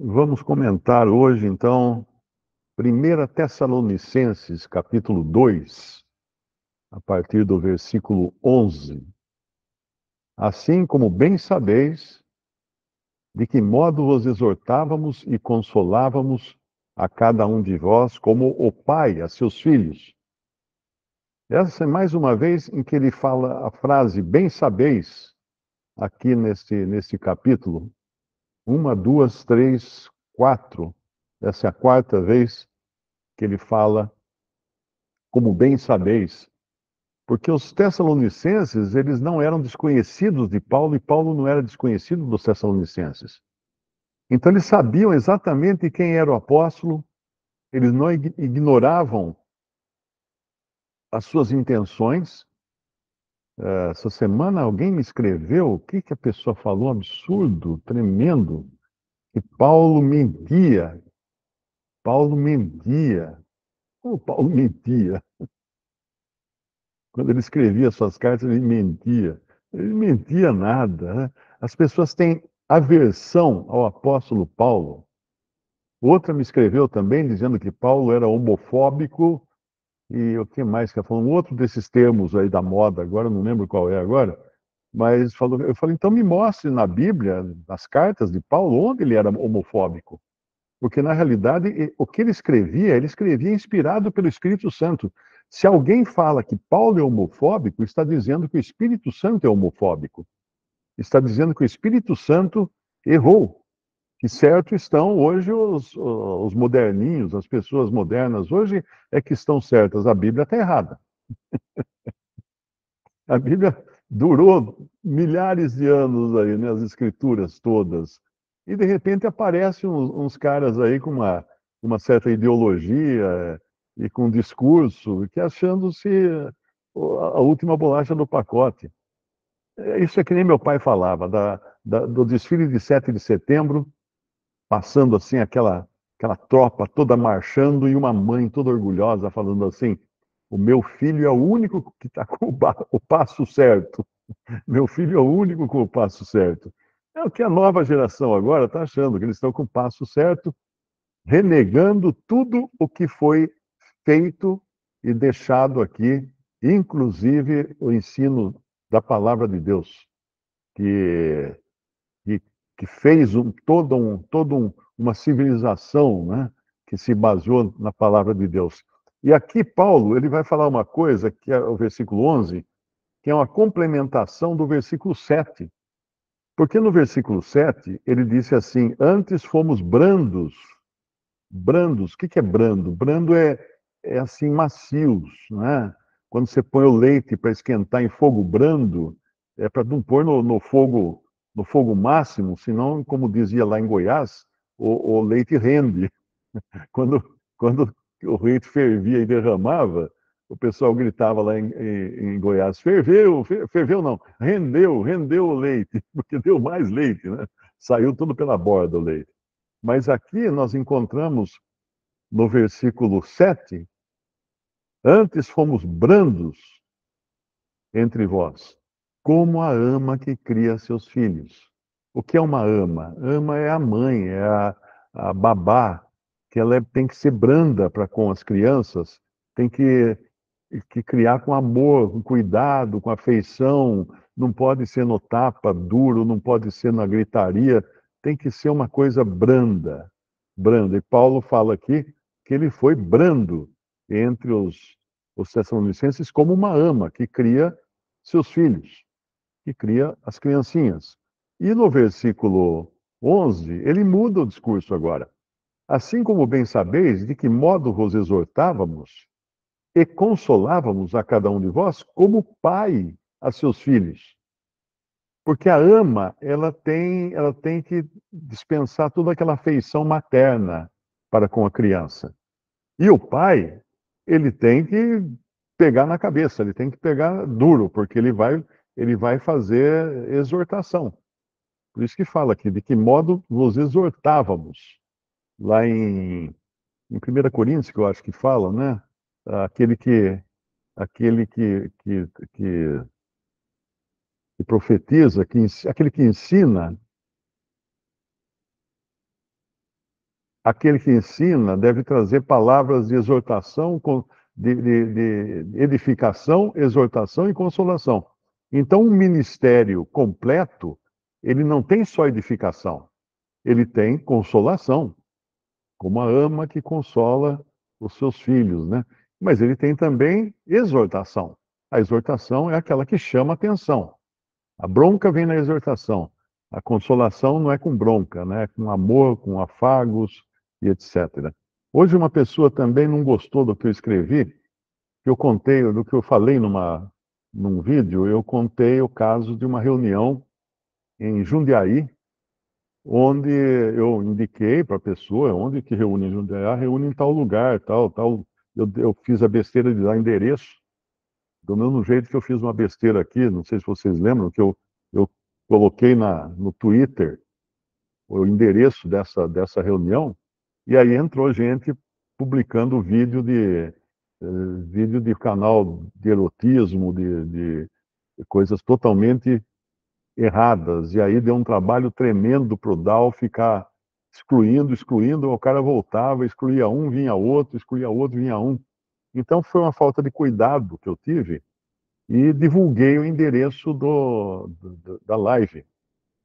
Vamos comentar hoje, então, 1 Tessalonicenses, capítulo 2, a partir do versículo 11. Assim como bem sabeis, de que modo vos exortávamos e consolávamos a cada um de vós, como o pai a seus filhos. Essa é mais uma vez em que ele fala a frase bem sabeis, aqui neste capítulo. Uma, duas, três, quatro. Essa é a quarta vez que ele fala como bem sabeis, porque os tessalonicenses, eles não eram desconhecidos de Paulo e Paulo não era desconhecido dos tessalonicenses. Então eles sabiam exatamente quem era o apóstolo, eles não ignoravam as suas intenções. Essa semana alguém me escreveu, o que a pessoa falou, absurdo, tremendo, que Paulo mentia. Paulo mentia. Como Paulo mentia? Quando ele escrevia suas cartas, ele mentia. Ele mentia nada, né? As pessoas têm aversão ao apóstolo Paulo. Outra me escreveu também dizendo que Paulo era homofóbico e o que mais que ela falou? Um outro desses termos aí da moda, agora eu não lembro qual é agora, mas falou, eu falei, então me mostre na Bíblia, nas cartas de Paulo, onde ele era homofóbico. Porque, na realidade, o que ele escrevia inspirado pelo Espírito Santo. Se alguém fala que Paulo é homofóbico, está dizendo que o Espírito Santo é homofóbico. Está dizendo que o Espírito Santo errou. Que certo estão hoje os moderninhos, as pessoas modernas hoje é que estão certas. A Bíblia está errada. A Bíblia durou milhares de anos aí, né, as escrituras todas. E de repente aparecem uns caras aí com uma certa ideologia e com um discurso que achando-se a última bolacha do pacote. Isso é que nem meu pai falava, do desfile de 7 de setembro, passando assim aquela tropa toda marchando e uma mãe toda orgulhosa falando assim: o meu filho é o único que está com o passo certo. Meu filho é o único com o passo certo. É o que a nova geração agora está achando, que eles estão com o passo certo, renegando tudo o que foi feito e deixado aqui, inclusive o ensino da palavra de Deus, que, que, que fez uma civilização, né, que se baseou na palavra de Deus. E aqui Paulo ele vai falar uma coisa, que é o versículo 11, que é uma complementação do versículo 7. Porque no versículo 7 ele disse assim: antes fomos brandos. Brandos, o que é brando? Brando é assim, macios, né? Quando você põe o leite para esquentar em fogo brando, é para não pôr no fogo máximo, senão, como dizia lá em Goiás, o leite rende. Quando o leite fervia e derramava, o pessoal gritava lá em Goiás: ferveu, ferveu não, rendeu o leite, porque deu mais leite, né? Saiu tudo pela borda o leite. Mas aqui nós encontramos no versículo 7, antes fomos brandos entre vós, como a ama que cria seus filhos. O que é uma ama? Ama é a mãe, é a babá, que ela tem que ser branda para com as crianças, tem que criar com amor, com cuidado, com afeição, não pode ser no tapa duro, não pode ser na gritaria, tem que ser uma coisa branda, branda. E Paulo fala aqui que ele foi brando entre os tessalonicenses como uma ama que cria seus filhos, que cria as criancinhas. E no versículo 11, ele muda o discurso agora. Assim como bem sabeis, de que modo vos exortávamos e consolávamos a cada um de vós como pai a seus filhos. Porque a ama, ela tem que dispensar toda aquela afeição materna para com a criança. E o pai, ele tem que pegar na cabeça, ele tem que pegar duro, porque ele vai fazer exortação. Por isso que fala aqui, de que modo vos exortávamos. Lá em 1 Coríntios, que eu acho que fala, né? Aquele que, aquele que profetiza, aquele que ensina, aquele que ensina deve trazer palavras de exortação, de edificação, exortação e consolação. Então, um ministério completo, ele não tem só edificação, ele tem consolação, como a ama que consola os seus filhos, né? Mas ele tem também exortação. A exortação é aquela que chama atenção. A bronca vem na exortação. A consolação não é com bronca, né? É com amor, com afagos e etc. Hoje uma pessoa também não gostou do que eu escrevi, que eu contei, do que eu falei num vídeo, eu contei o caso de uma reunião em Jundiaí, onde eu indiquei para a pessoa, onde que reúne em Jundiaí, reúne em tal lugar, tal, tal. Eu fiz a besteira de dar endereço, do mesmo jeito que eu fiz uma besteira aqui, não sei se vocês lembram, que eu coloquei no Twitter o endereço dessa reunião, e aí entrou gente publicando vídeo de canal de erotismo, de coisas totalmente erradas, e aí deu um trabalho tremendo para o DAO ficar excluindo, o cara voltava, excluía um, vinha outro, excluía outro, vinha um. Então foi uma falta de cuidado que eu tive, e divulguei o endereço da live,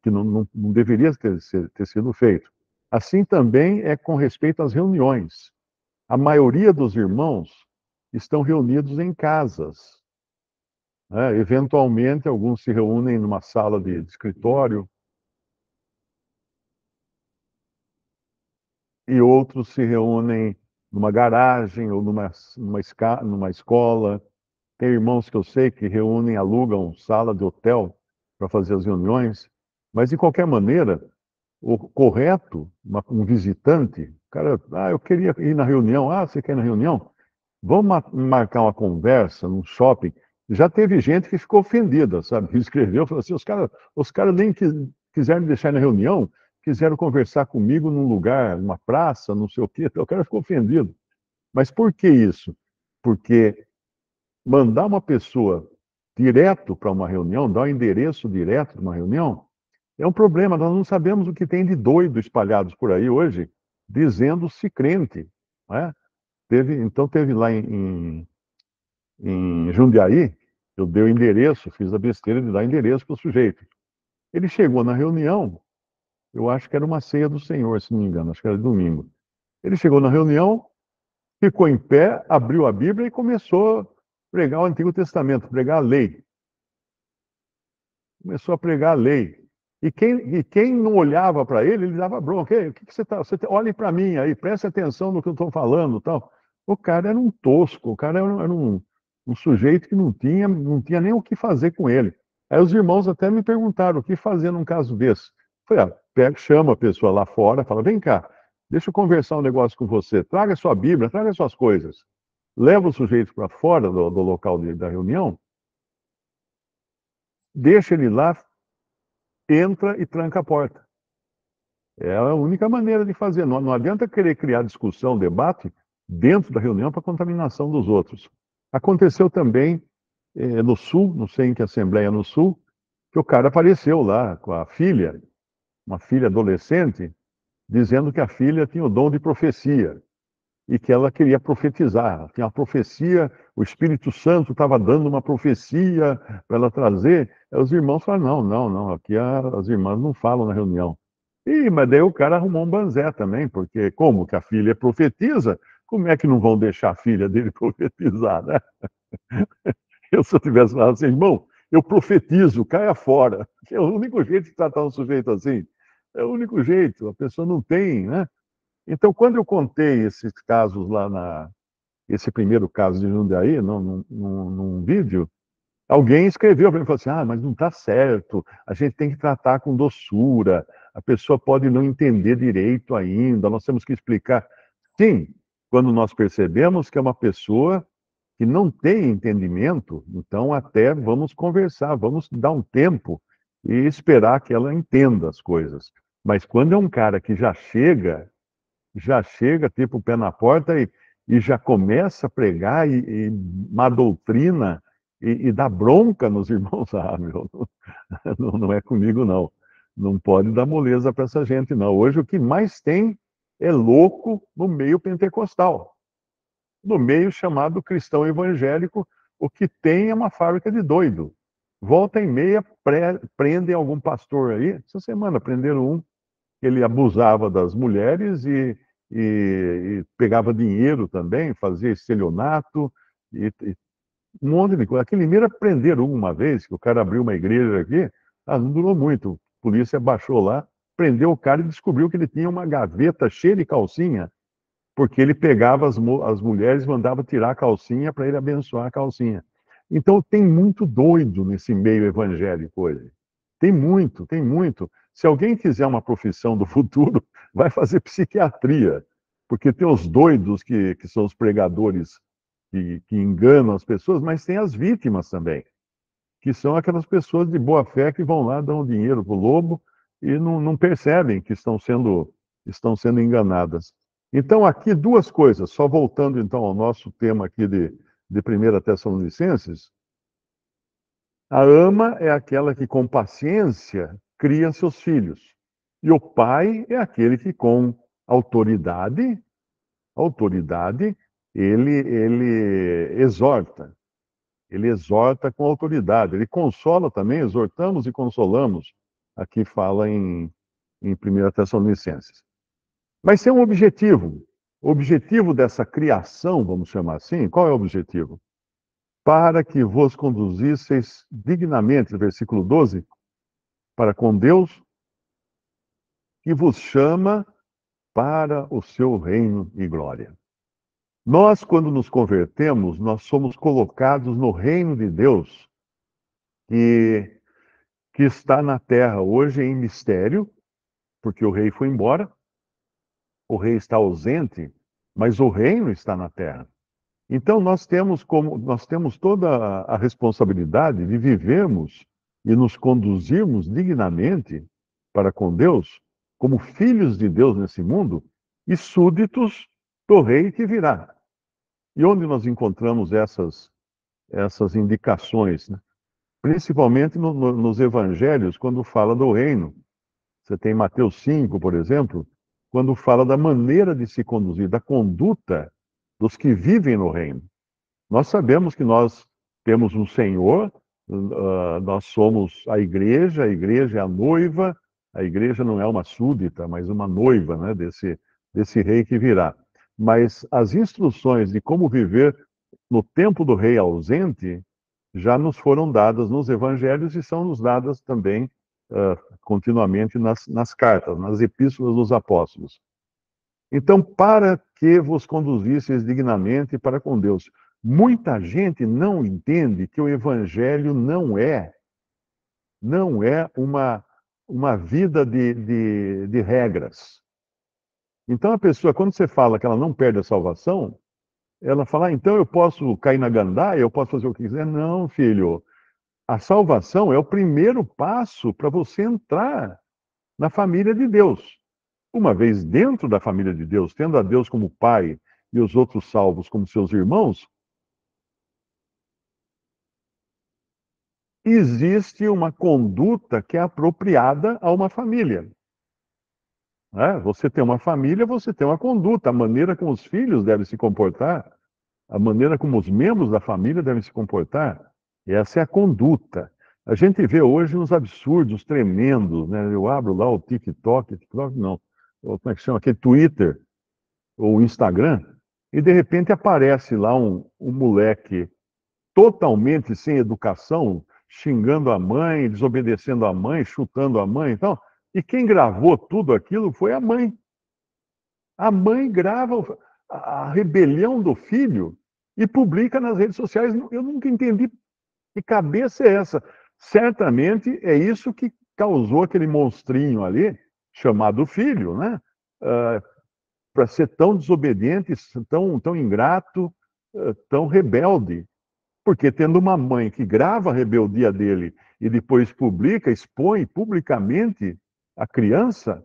que não deveria ter sido feito. Assim também é com respeito às reuniões. A maioria dos irmãos estão reunidos em casas, né? Eventualmente, alguns se reúnem numa sala de escritório e outros se reúnem numa garagem ou numa escola. Tem irmãos que eu sei que reúnem, alugam sala de hotel para fazer as reuniões, mas de qualquer maneira, o correto, um visitante, o cara, eu queria ir na reunião, você quer ir na reunião? Vamos marcar uma conversa num shopping. Já teve gente que ficou ofendida, sabe? Escreveu, falou assim, os cara nem quiseram me deixar na reunião, quiseram conversar comigo num lugar, numa praça, não sei o quê, o cara ficou ofendido. Mas por que isso? Porque mandar uma pessoa direto para uma reunião, dar o endereço direto de uma reunião, é um problema. Nós não sabemos o que tem de doido espalhados por aí hoje, dizendo-se crente. Né? Então teve lá em Jundiaí, eu dei o endereço, fiz a besteira de dar endereço para o sujeito. Ele chegou na reunião, eu acho que era uma ceia do Senhor, se não me engano, acho que era domingo. Ele chegou na reunião, ficou em pé, abriu a Bíblia e começou a pregar o Antigo Testamento, pregar a lei. Começou a pregar a lei. E quem não olhava para ele, ele dava bronca. O que você está? Olhe para mim aí, preste atenção no que eu estou falando, tal. O cara era um tosco, o cara era um sujeito que não tinha nem o que fazer com ele. Aí os irmãos até me perguntaram o que fazer num caso desse. Eu falei, chama a pessoa lá fora, fala, vem cá, deixa eu conversar um negócio com você, traga sua Bíblia, traga suas coisas. Leva o sujeito para fora do local da reunião, deixa ele lá, entra e tranca a porta. É a única maneira de fazer. Não adianta querer criar discussão, debate dentro da reunião para contaminação dos outros. Aconteceu também no Sul, não sei em que assembleia no Sul, que o cara apareceu lá com a filha, uma filha adolescente, dizendo que a filha tinha o dom de profecia e que ela queria profetizar. Tinha uma profecia, o Espírito Santo estava dando uma profecia para ela trazer. Aí os irmãos falaram, não, aqui as irmãs não falam na reunião. Mas daí o cara arrumou um banzé também, porque como que a filha profetiza, como é que não vão deixar a filha dele profetizar, né? Se eu tivesse falado assim, irmão, eu profetizo, caia fora. É o único jeito de tratar um sujeito assim. É o único jeito, a pessoa não tem, né? Então, quando eu contei esses casos esse primeiro caso de Jundiaí, num vídeo, alguém escreveu para mim e falou assim: mas não está certo, a gente tem que tratar com doçura, a pessoa pode não entender direito ainda, nós temos que explicar. Sim, quando nós percebemos que é uma pessoa que não tem entendimento, então até vamos conversar, vamos dar um tempo e esperar que ela entenda as coisas. Mas quando é um cara que já chega tipo o pé na porta e já começa a pregar e uma doutrina e dá bronca nos irmãos, meu, não é comigo não. Não pode dar moleza para essa gente não. Hoje o que mais tem é louco no meio pentecostal, no meio chamado cristão evangélico. O que tem é uma fábrica de doido. Volta e meia, prendem algum pastor aí. Essa semana prenderam um que ele abusava das mulheres e pegava dinheiro também, fazia estelionato e um monte de coisa. Aqui em Limeira prenderam uma vez, que o cara abriu uma igreja aqui, não durou muito. A polícia baixou lá, prendeu o cara e descobriu que ele tinha uma gaveta cheia de calcinha, porque ele pegava as mulheres e mandava tirar a calcinha para ele abençoar a calcinha. Então tem muito doido nesse meio evangélico hoje. Tem muito, tem muito. Se alguém quiser uma profissão do futuro, vai fazer psiquiatria, porque tem os doidos que são os pregadores que enganam as pessoas, mas tem as vítimas também, que são aquelas pessoas de boa fé que vão lá, dão dinheiro para o lobo e não percebem que estão sendo enganadas. Então, aqui duas coisas, só voltando então ao nosso tema aqui de 1 Tessalonicenses, a ama é aquela que com paciência cria seus filhos, e o pai é aquele que com autoridade, ele exorta. Ele exorta com autoridade. Ele consola também, exortamos e consolamos. Aqui fala em 1 Tessalonicenses. Mas tem um objetivo. O objetivo dessa criação, vamos chamar assim, qual é o objetivo? Para que vos conduzisseis dignamente, versículo 12, para com Deus, que vos chama para o seu reino e glória. Nós, quando nos convertemos, nós somos colocados no reino de Deus, que está na terra hoje em mistério, porque o rei foi embora, o rei está ausente, mas o reino está na terra. Então nós temos toda a responsabilidade de vivermos e nos conduzirmos dignamente para com Deus, como filhos de Deus nesse mundo e súditos do rei que virá. E onde nós encontramos essas indicações, né? Principalmente nos evangelhos, quando fala do reino. Você tem Mateus 5, por exemplo, quando fala da maneira de se conduzir, da conduta dos que vivem no reino. Nós sabemos que nós temos um Senhor, nós somos a igreja é a noiva, a igreja não é uma súdita, mas uma noiva, né, desse rei que virá. Mas as instruções de como viver no tempo do rei ausente já nos foram dadas nos evangelhos e são nos dadas também continuamente nas cartas, nas epístolas dos apóstolos. Então, para que vos conduzisseis dignamente para com Deus. Muita gente não entende que o evangelho não é uma vida de regras. Então, a pessoa, quando você fala que ela não perde a salvação, ela fala, então eu posso cair na gandaia, eu posso fazer o que quiser. Não, filho. A salvação é o primeiro passo para você entrar na família de Deus. Uma vez dentro da família de Deus, tendo a Deus como Pai e os outros salvos como seus irmãos, existe uma conduta que é apropriada a uma família. Né? Você tem uma família, você tem uma conduta, a maneira como os filhos devem se comportar, a maneira como os membros da família devem se comportar. Essa é a conduta. A gente vê hoje uns absurdos tremendos, né? Eu abro lá o TikTok não, como é que chama? Aquele Twitter ou Instagram, e de repente aparece lá um moleque totalmente sem educação, xingando a mãe, desobedecendo a mãe, chutando a mãe, então. E quem gravou tudo aquilo foi a mãe. A mãe grava a rebelião do filho e publica nas redes sociais. Eu nunca entendi que cabeça é essa. Certamente é isso que causou aquele monstrinho ali, chamado filho, né? Para ser tão desobediente, tão ingrato, tão rebelde. Porque tendo uma mãe que grava a rebeldia dele e depois publica, expõe publicamente a criança,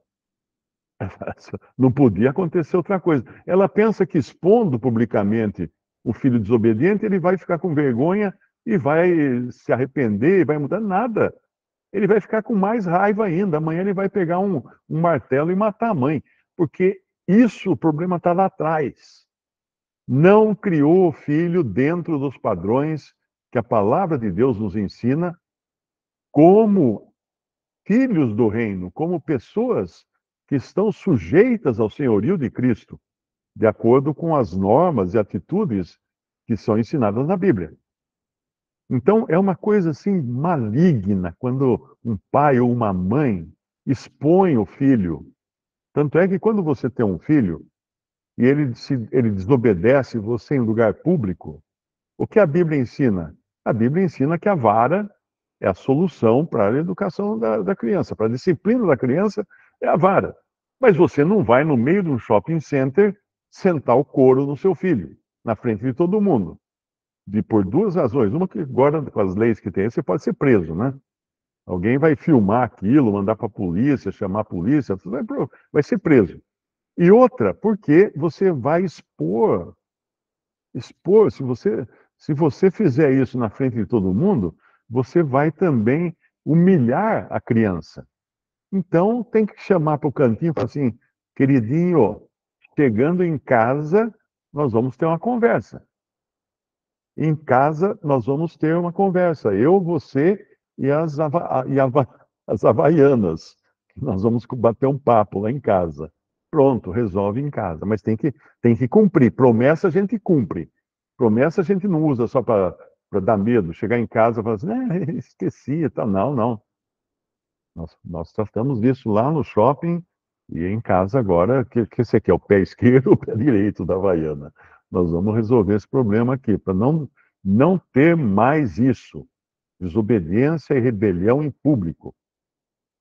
não podia acontecer outra coisa. Ela pensa que expondo publicamente o filho desobediente, ele vai ficar com vergonha e vai se arrepender e vai mudar nada. Ele vai ficar com mais raiva ainda. Amanhã ele vai pegar um martelo e matar a mãe. Porque Isso, o problema está lá atrás. Não criou o filho dentro dos padrões que a palavra de Deus nos ensina como filhos do reino, como pessoas que estão sujeitas ao senhorio de Cristo, de acordo com as normas e atitudes que são ensinadas na Bíblia. Então, é uma coisa assim maligna quando um pai ou uma mãe expõe o filho. Tanto é que quando você tem um filho e ele desobedece você em lugar público, o que a Bíblia ensina? A Bíblia ensina que a vara é a solução para a educação da criança, para a disciplina da criança é a vara. Mas você não vai no meio de um shopping center sentar o couro no seu filho, na frente de todo mundo. Por duas razões. Uma que agora, com as leis que tem, você pode ser preso, né? Alguém vai filmar aquilo, mandar para a polícia, chamar a polícia, vai ser preso. E outra, porque você vai expor, se você fizer isso na frente de todo mundo, você vai também humilhar a criança. Então, tem que chamar para o cantinho e falar assim, queridinho, chegando em casa, nós vamos ter uma conversa. Em casa, nós vamos ter uma conversa. Eu, você e as havaianas. Nós vamos bater um papo lá em casa. Pronto, resolve em casa. Mas tem que cumprir. Promessa a gente cumpre. Promessa a gente não usa só para dar medo. Chegar em casa e falar assim, esqueci, tá. Não, não. Nós tratamos disso lá no shopping e em casa agora, que você quer, o pé esquerdo ou o pé direito da Havaiana. Nós vamos resolver esse problema aqui, para não ter mais isso. Desobediência e rebelião em público.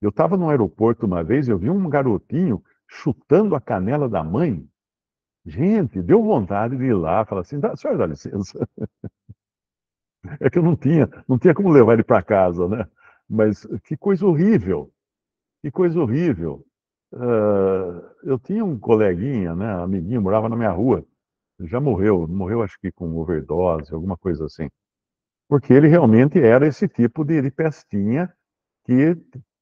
Eu estava no aeroporto uma vez, eu vi um garotinho chutando a canela da mãe. Gente, deu vontade de ir lá, falar assim, senhora, dá licença. É que eu não tinha como levar ele para casa, né? Mas que coisa horrível, que coisa horrível. Eu tinha um coleguinha, né, amiguinho, morava na minha rua, já morreu acho que com overdose, alguma coisa assim. Porque ele realmente era esse tipo de pestinha que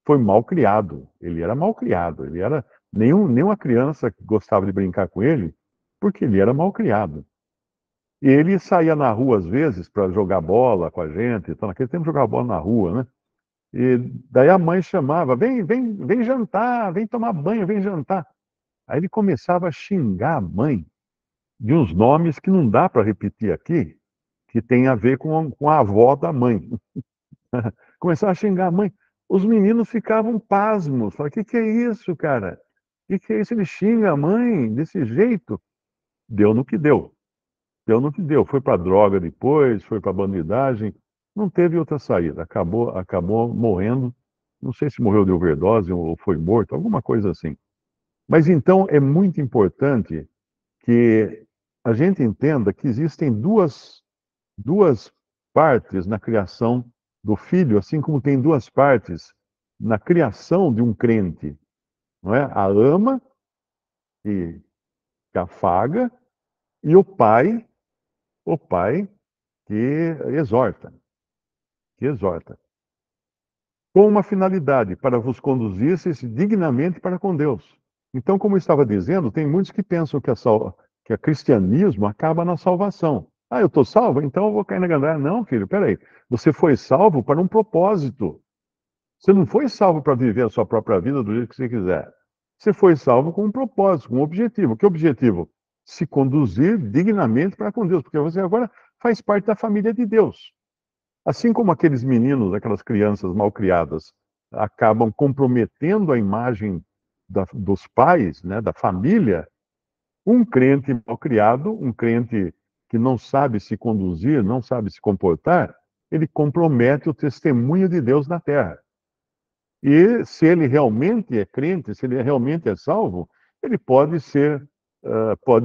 foi mal criado. Ele era mal criado, ele era nenhuma criança que gostava de brincar com ele, porque ele era mal criado. E ele saía na rua às vezes para jogar bola com a gente, então naquele tempo jogava bola na rua, né? E daí a mãe chamava, vem jantar, vem tomar banho, vem jantar. Aí ele começava a xingar a mãe de uns nomes que não dá para repetir aqui, que tem a ver com a avó da mãe. Começava a xingar a mãe. Os meninos ficavam pasmos. Falavam, que é isso, cara? Que é isso? Ele xinga a mãe desse jeito. Deu no que deu. Deu no que deu. Foi para droga depois, foi para bandidagem. Não teve outra saída. Acabou morrendo. Não sei se morreu de overdose ou foi morto, alguma coisa assim. Mas então é muito importante que a gente entenda que existem duas partes na criação do filho, assim como tem duas partes na criação de um crente, não é? A ama, que afaga, e o pai que exorta, com uma finalidade, para vos conduzisseis dignamente para com Deus. Então, como eu estava dizendo, tem muitos que pensam que o cristianismo acaba na salvação. Ah, eu estou salvo, então eu vou cair na gandaia. Não, filho, peraí. Você foi salvo para um propósito. Você não foi salvo para viver a sua própria vida do jeito que você quiser. Você foi salvo com um propósito, com um objetivo. Que objetivo? Se conduzir dignamente para com Deus, porque você agora faz parte da família de Deus. Assim como aqueles meninos, aquelas crianças mal criadas, acabam comprometendo a imagem dos pais, né, da família, um crente mal criado, um crente que não sabe se conduzir, não sabe se comportar, ele compromete o testemunho de Deus na terra. E se ele realmente é crente, se ele realmente é salvo, ele pode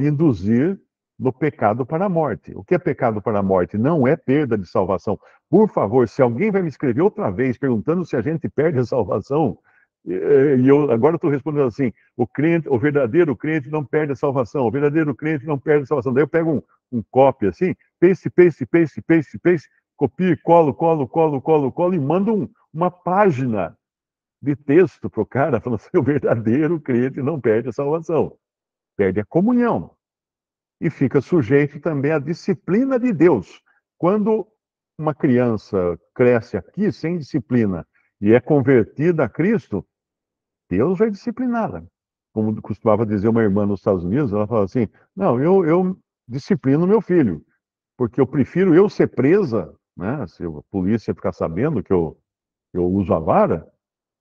induzir no pecado para a morte. O que é pecado para a morte? Não é perda de salvação. Por favor, se alguém vai me escrever outra vez perguntando se a gente perde a salvação, e eu agora estou respondendo assim: o verdadeiro crente não perde a salvação, o verdadeiro crente não perde a salvação. Daí eu pego um copy assim, paste, copio, colo e mando uma página de texto para o cara, falando assim: o verdadeiro crente não perde a salvação. perde a comunhão e fica sujeito também à disciplina de Deus. Quando uma criança cresce aqui sem disciplina e é convertida a Cristo, Deus vai discipliná-la. Como costumava dizer uma irmã nos Estados Unidos, ela fala assim: não, eu disciplino meu filho, porque eu prefiro eu ser presa, né, se a polícia ficar sabendo que eu uso a vara,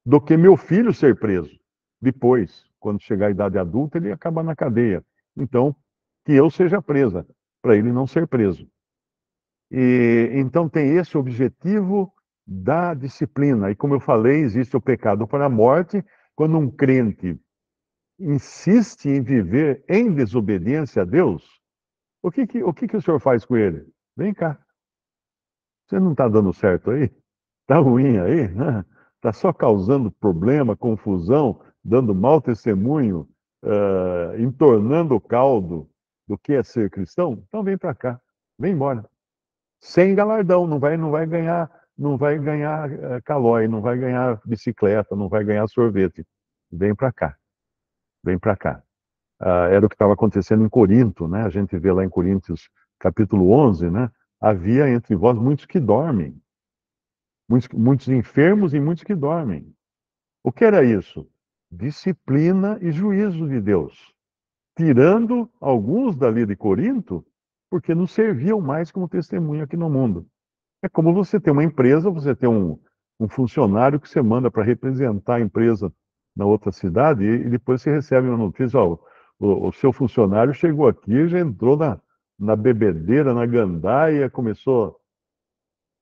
do que meu filho ser preso. Depois, quando chegar à idade adulta, ele acaba na cadeia. Então, que eu seja presa, para ele não ser preso. E então tem esse objetivo da disciplina. E como eu falei, existe o pecado para a morte, quando um crente insiste em viver em desobediência a Deus. O que o senhor faz com ele? Vem cá. Você não está dando certo aí? Está ruim aí? Está só causando problema, confusão, dando mau testemunho, entornando o caldo do que é ser cristão? Então vem para cá, vem embora. Sem galardão, não vai ganhar, não vai ganhar calói, não vai ganhar bicicleta, não vai ganhar sorvete. Vem para cá, vem para cá. Era o que estava acontecendo em Corinto, né? A gente vê lá em Coríntios capítulo 11, né? Havia entre vós muitos que dormem, muitos enfermos e muitos que dormem. O que era isso? Disciplina e juízo de Deus, tirando alguns dali de Corinto, porque não serviam mais como testemunha aqui no mundo. É como você ter uma empresa, você ter um funcionário que você manda para representar a empresa na outra cidade e depois você recebe uma notícia: ó, o seu funcionário chegou aqui, já entrou na bebedeira, na gandaia, começou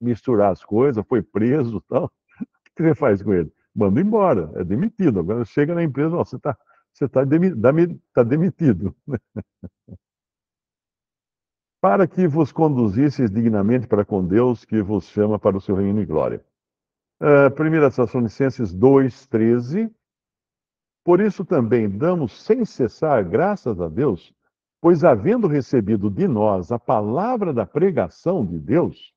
a misturar as coisas, foi preso e tal. O que você faz com ele? Manda embora, é demitido. Agora chega na empresa: ó, tá demitido. Para que vos conduzisseis dignamente para com Deus, que vos chama para o seu reino e glória. 1 Tessalonicenses 2,13. Por isso também damos sem cessar graças a Deus, pois havendo recebido de nós a palavra da pregação de Deus,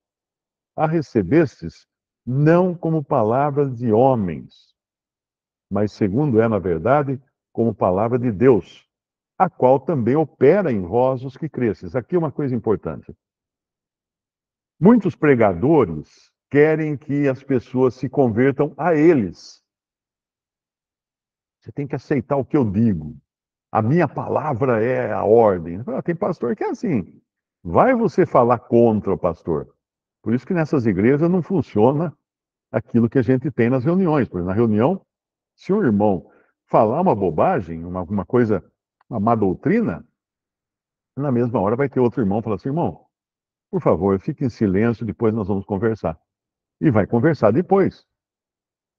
a recebestes não como palavra de homens, mas segundo é, na verdade, como palavra de Deus, a qual também opera em vós os que cresces. Aqui uma coisa importante. Muitos pregadores querem que as pessoas se convertam a eles. Você tem que aceitar o que eu digo. A minha palavra é a ordem. Tem pastor que é assim. Vai você falar contra o pastor. Por isso que nessas igrejas não funciona aquilo que a gente tem nas reuniões. Porque na reunião, se um irmão falar uma bobagem, uma coisa, uma má doutrina, na mesma hora vai ter outro irmão falar assim: irmão, por favor, fique em silêncio, depois nós vamos conversar. E vai conversar depois.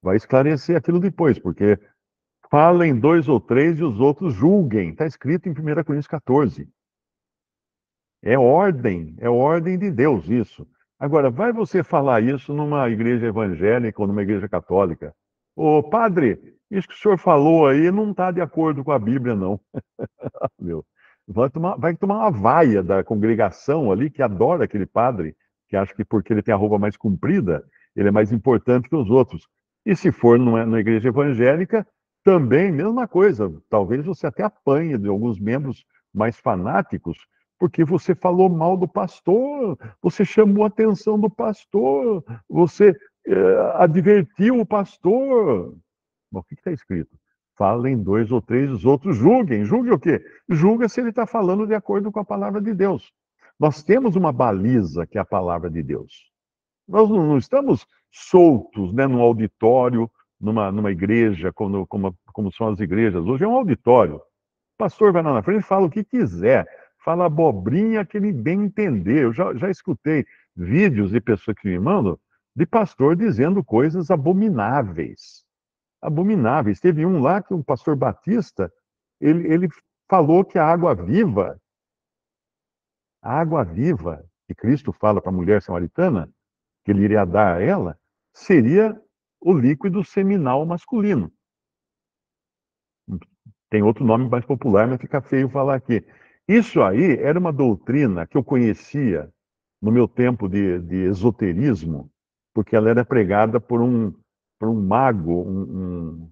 Vai esclarecer aquilo depois, porque falem dois ou três e os outros julguem. Está escrito em 1 Coríntios 14. É ordem de Deus isso. Agora, vai você falar isso numa igreja evangélica ou numa igreja católica? Ô, padre, isso que o senhor falou aí não está de acordo com a Bíblia, não. Meu, vai tomar uma vaia da congregação ali que adora aquele padre, que acha que porque ele tem a roupa mais comprida, ele é mais importante que os outros. E se for numa igreja evangélica, também mesma coisa. Talvez você até apanhe de alguns membros mais fanáticos, porque você falou mal do pastor, você chamou a atenção do pastor, você advertiu o pastor. Bom, o que está escrito? Falem dois ou três, os outros julguem. Julgue o quê? Julga se ele está falando de acordo com a palavra de Deus. Nós temos uma baliza que é a palavra de Deus. Nós não estamos soltos, né, num auditório, numa igreja, como são as igrejas. Hoje é um auditório. O pastor vai lá na frente e fala o que quiser. Fala abobrinha que ele bem entender. Eu já escutei vídeos de pessoas que me mandam de pastor dizendo coisas abomináveis. Abomináveis. Teve um lá que um pastor batista, ele falou que a água viva que Cristo fala para a mulher samaritana, que ele iria dar a ela, seria o líquido seminal masculino. Tem outro nome mais popular, mas fica feio falar aqui. Isso aí era uma doutrina que eu conhecia no meu tempo de esoterismo, porque ela era pregada por um mago,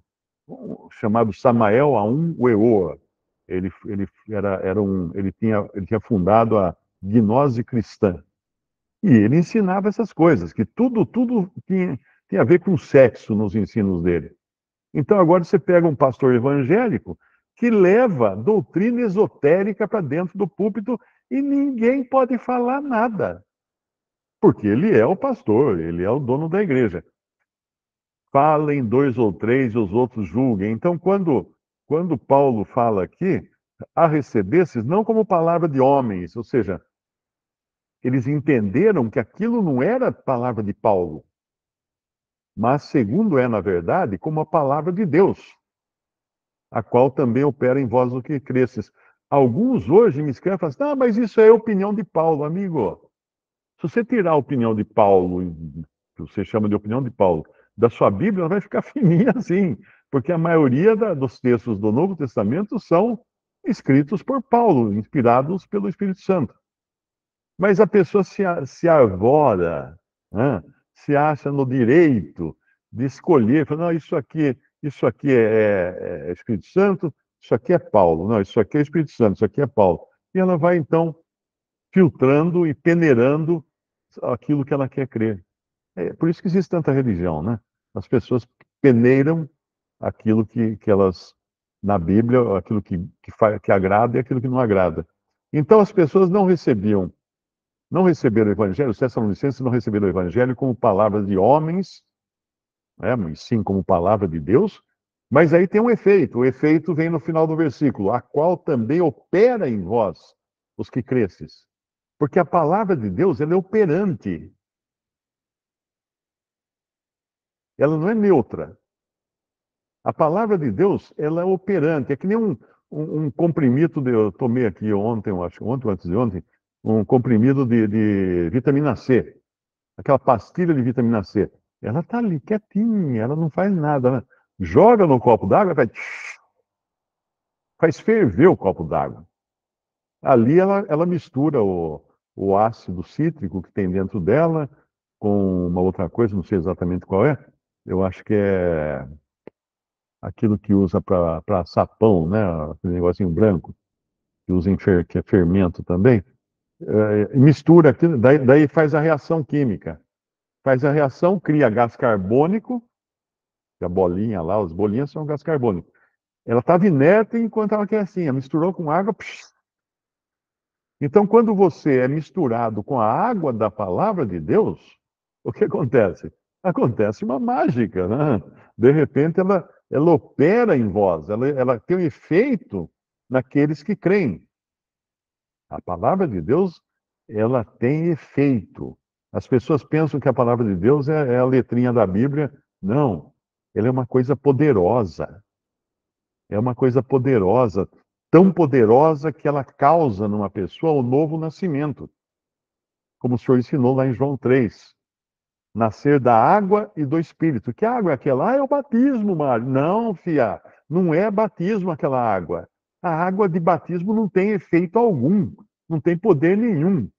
chamado Samael Aum Weor. ele tinha fundado a Gnose Cristã. E ele ensinava essas coisas, que tudo tinha a ver com sexo nos ensinos dele. Então agora você pega um pastor evangélico que leva doutrina esotérica para dentro do púlpito e ninguém pode falar nada, porque ele é o pastor, ele é o dono da igreja. Falem dois ou três, os outros julguem. Então, quando Paulo fala aqui, a recebesses não como palavra de homens, ou seja, eles entenderam que aquilo não era palavra de Paulo, mas segundo é, na verdade, como a palavra de Deus, a qual também opera em vós o que cresces. Alguns hoje me escrevem e falam assim, mas isso é a opinião de Paulo, amigo. Se você tirar a opinião de Paulo, que você chama de opinião de Paulo, da sua Bíblia, ela vai ficar fininha assim, porque a maioria dos textos do Novo Testamento são escritos por Paulo, inspirados pelo Espírito Santo. Mas a pessoa se arvora, né? Se acha no direito de escolher, fala, não, isso aqui é Espírito Santo, isso aqui é Paulo, não, isso aqui é Espírito Santo, isso aqui é Paulo. E ela vai, então, filtrando e peneirando aquilo que ela quer crer. É por isso que existe tanta religião, né? As pessoas peneiram aquilo que elas, na Bíblia, aquilo que agrada e aquilo que não agrada. Então as pessoas não receberam o Evangelho, os Tessalonicenses não receberam o Evangelho como palavra de homens, né, mas sim como palavra de Deus, mas aí tem um efeito, o efeito vem no final do versículo, a qual também opera em vós, os que cresces. Porque a palavra de Deus, ela é operante, ela não é neutra. A palavra de Deus, ela é operante, é que nem um comprimido, eu tomei aqui ontem, eu acho, ontem ou antes de ontem, um comprimido de vitamina C, aquela pastilha de vitamina C. Ela está ali quietinha, ela não faz nada, né? Joga no copo d'água, faz ferver o copo d'água. Ali ela mistura o ácido cítrico que tem dentro dela com uma outra coisa, não sei exatamente qual é. Eu acho que é aquilo que usa para sapão, né? Aquele negocinho branco, que usa que é fermento também. Mistura aquilo, daí faz a reação química. Faz a reação, cria gás carbônico, que a bolinha lá, as bolinhas são gás carbônico. Ela estava inerte enquanto ela quietinha, misturou com água. Então, quando você é misturado com a água da palavra de Deus, o que acontece? Acontece uma mágica, né? De repente, ela opera em vós, ela tem um efeito naqueles que creem. A palavra de Deus, ela tem efeito. As pessoas pensam que a palavra de Deus é a letrinha da Bíblia. Não, ela é uma coisa poderosa. É uma coisa poderosa, tão poderosa que ela causa numa pessoa o novo nascimento, como o Senhor ensinou lá em João 3. Nascer da água e do Espírito. Que água é aquela? Ah, é o batismo, Mário. Não, fia, não é batismo aquela água. A água de batismo não tem efeito algum, não tem poder nenhum.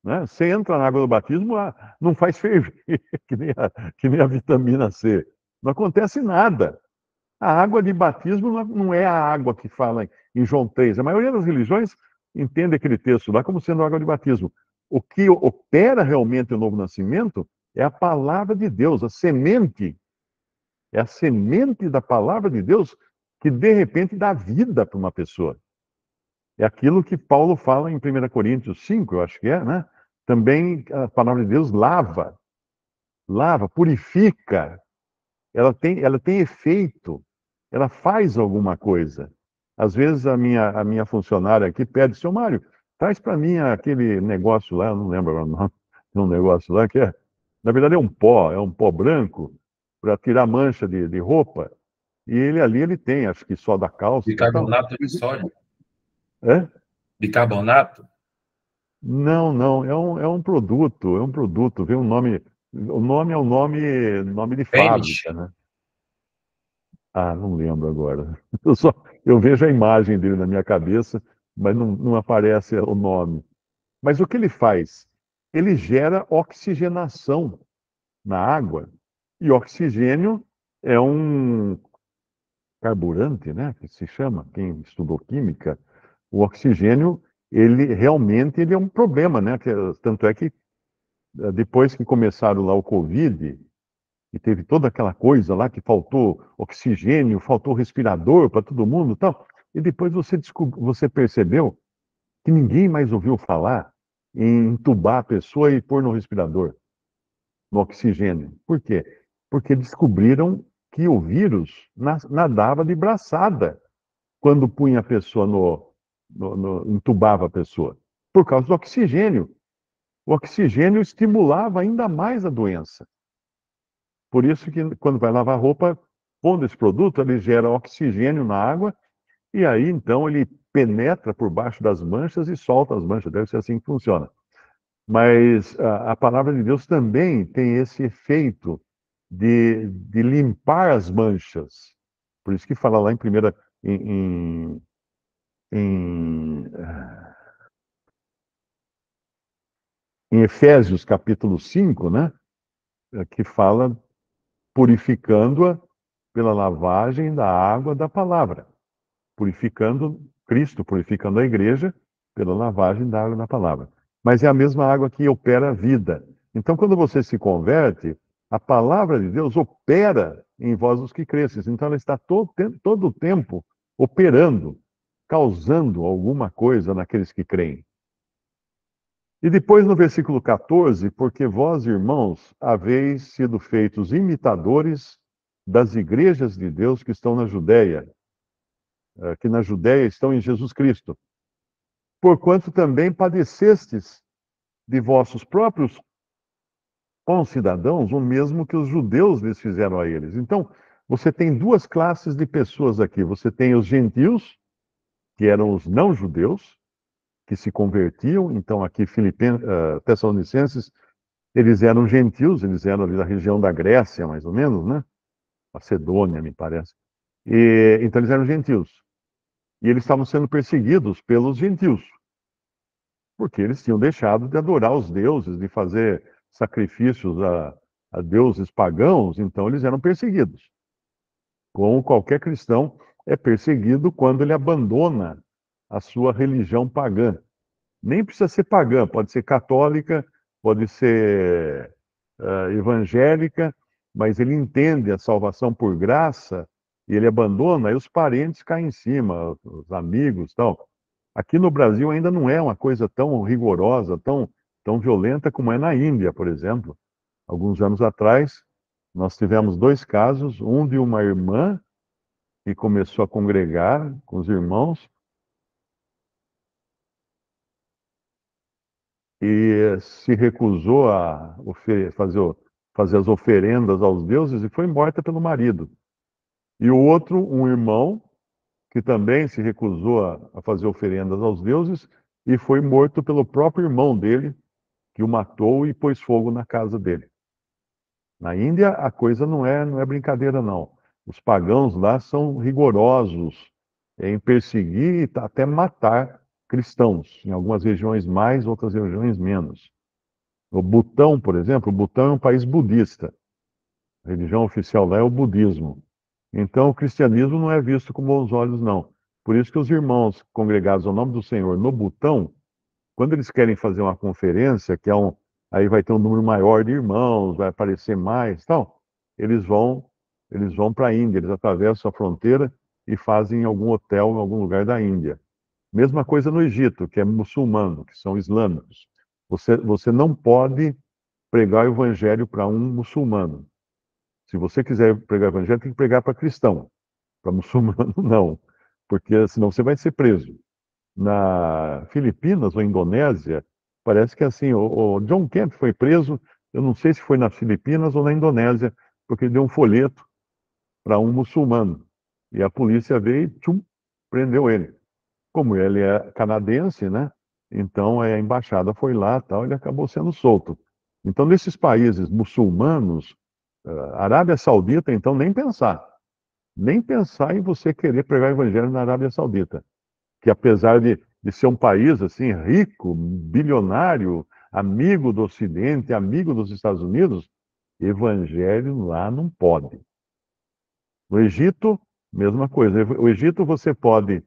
Né? Você entra na água do batismo, não faz ferver, que nem a vitamina C. Não acontece nada. A água de batismo não é a água que fala em João 3. A maioria das religiões entende aquele texto lá como sendo água de batismo. O que opera realmente o novo nascimento é a palavra de Deus, a semente. É a semente da palavra de Deus que, de repente, dá vida para uma pessoa. É aquilo que Paulo fala em 1 Coríntios 5, eu acho que é, né? Também a palavra de Deus lava, purifica, ela tem efeito, ela faz alguma coisa. Às vezes a minha funcionária aqui pede, seu Mário, traz para mim aquele negócio lá, eu não lembro agora o nome, tem um negócio lá que na verdade é um pó branco para tirar mancha de roupa, e ele ali ele tem, acho que só da cáustica e tal. Bicarbonato de sódio? É? Bicarbonato? Não, é um produto, vem um nome, o nome é um nome de Fênix? fábrica, né? Ah, não lembro agora. Eu vejo a imagem dele na minha cabeça, mas não aparece o nome. Mas o que ele faz? Ele gera oxigenação na água. E oxigênio é um, carburante, né, que se chama, quem estudou química, o oxigênio, ele realmente ele é um problema, né? Tanto é que depois que começaram lá o Covid, e teve toda aquela coisa lá que faltou oxigênio, faltou respirador para todo mundo e tal, e depois você percebeu que ninguém mais ouviu falar em entubar a pessoa e pôr no respirador, no oxigênio. Por quê? Porque descobriram que o vírus nadava de braçada quando punha a pessoa entubava a pessoa, por causa do oxigênio. O oxigênio estimulava ainda mais a doença. Por isso que quando vai lavar roupa, pondo esse produto, ele gera oxigênio na água e aí então ele penetra por baixo das manchas e solta as manchas. Deve ser assim que funciona. Mas a palavra de Deus também tem esse efeito de limpar as manchas. Por isso que fala lá em primeira em, em, em Efésios capítulo 5, né? Que fala purificando-a pela lavagem da água da palavra. Purificando Cristo, purificando a igreja pela lavagem da água da palavra. Mas é a mesma água que opera a vida. Então, quando você se converte, a palavra de Deus opera em vós os que cresces. Então, ela está todo o tempo operando, causando alguma coisa naqueles que creem. E depois no versículo 14, porque vós, irmãos, haveis sido feitos imitadores das igrejas de Deus que estão na Judéia, que na Judéia estão em Jesus Cristo. Porquanto também padecestes de vossos próprios concidadãos o mesmo que os judeus lhes fizeram a eles. Então, você tem duas classes de pessoas aqui. Você tem os gentios, que eram os não-judeus, que se convertiam. Então, aqui, Tessalonicenses, eles eram gentios, eles eram ali da região da Grécia, mais ou menos, né? Macedônia, me parece. Então, eles eram gentios. E eles estavam sendo perseguidos pelos gentios, porque eles tinham deixado de adorar os deuses, de fazer sacrifícios a deuses pagãos, então eles eram perseguidos. Como qualquer cristão é perseguido quando ele abandona a sua religião pagã. Nem precisa ser pagã, pode ser católica, pode ser evangélica, mas ele entende a salvação por graça e ele abandona, aí os parentes caem em cima, os amigos, tal. Aqui no Brasil ainda não é uma coisa tão rigorosa, tão violenta como é na Índia, por exemplo. Alguns anos atrás, nós tivemos dois casos, um de uma irmã que começou a congregar com os irmãos e se recusou a fazer as oferendas aos deuses e foi morta pelo marido. E o outro, um irmão, que também se recusou a fazer oferendas aos deuses e foi morto pelo próprio irmão dele, que o matou e pôs fogo na casa dele. Na Índia, a coisa não é brincadeira, não. Os pagãos lá são rigorosos em perseguir e até matar cristãos, em algumas regiões mais, outras regiões menos. O Butão, por exemplo, o Butão é um país budista. A religião oficial lá é o budismo. Então, o cristianismo não é visto com bons olhos, não. Por isso que os irmãos congregados ao nome do Senhor no Butão, quando eles querem fazer uma conferência, aí vai ter um número maior de irmãos, vai aparecer mais, tal, eles vão, eles vão para a Índia, eles atravessam a fronteira e fazem em algum hotel, em algum lugar da Índia. Mesma coisa no Egito, que é muçulmano, que são islâmicos. Você não pode pregar o evangelho para um muçulmano. Se você quiser pregar o evangelho, tem que pregar para cristão. Para muçulmano, não. Porque senão você vai ser preso. Na Filipinas ou Indonésia, parece que assim, o John Kemp foi preso, eu não sei se foi nas Filipinas ou na Indonésia, porque ele deu um folheto para um muçulmano. E a polícia veio e tchum, prendeu ele. Como ele é canadense, né? Então a embaixada foi lá, tal, ele acabou sendo solto. Então nesses países muçulmanos, Arábia Saudita, então nem pensar em você querer pregar o evangelho na Arábia Saudita, que apesar de ser um país assim rico, bilionário, amigo do Ocidente, amigo dos Estados Unidos, evangelho lá não pode. No Egito, mesma coisa. O Egito você pode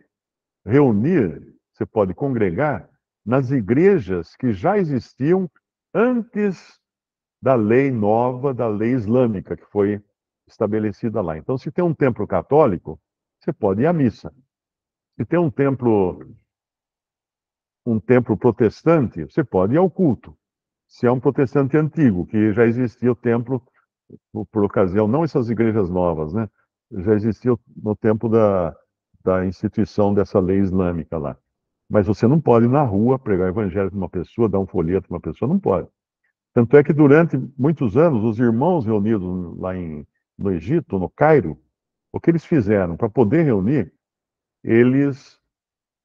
reunir, você pode congregar nas igrejas que já existiam antes da lei nova, da lei islâmica, que foi estabelecida lá. Então, se tem um templo católico, você pode ir à missa. Se tem um templo protestante, você pode ir ao culto. Se é um protestante antigo, que já existia o templo por ocasião, não essas igrejas novas, né? Já existia no tempo da instituição dessa lei islâmica lá. Mas você não pode ir na rua pregar o evangelho para uma pessoa, dar um folheto para uma pessoa, não pode. Tanto é que durante muitos anos, os irmãos reunidos lá no Egito, no Cairo, o que eles fizeram para poder reunir, eles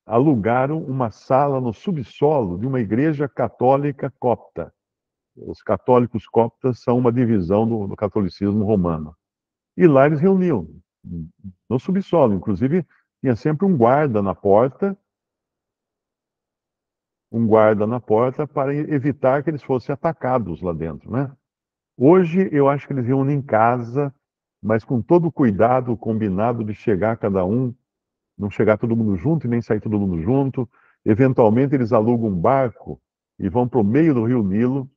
alugaram uma sala no subsolo de uma igreja católica copta. Os católicos coptas são uma divisão do catolicismo romano. E lá eles reuniam, no subsolo. Inclusive, tinha sempre um guarda na porta para evitar que eles fossem atacados lá dentro, né? Hoje, eu acho que eles reúnem em casa, mas com todo o cuidado, combinado de chegar cada um, não chegar todo mundo junto e nem sair todo mundo junto. Eventualmente, eles alugam um barco e vão para o meio do Rio Nilo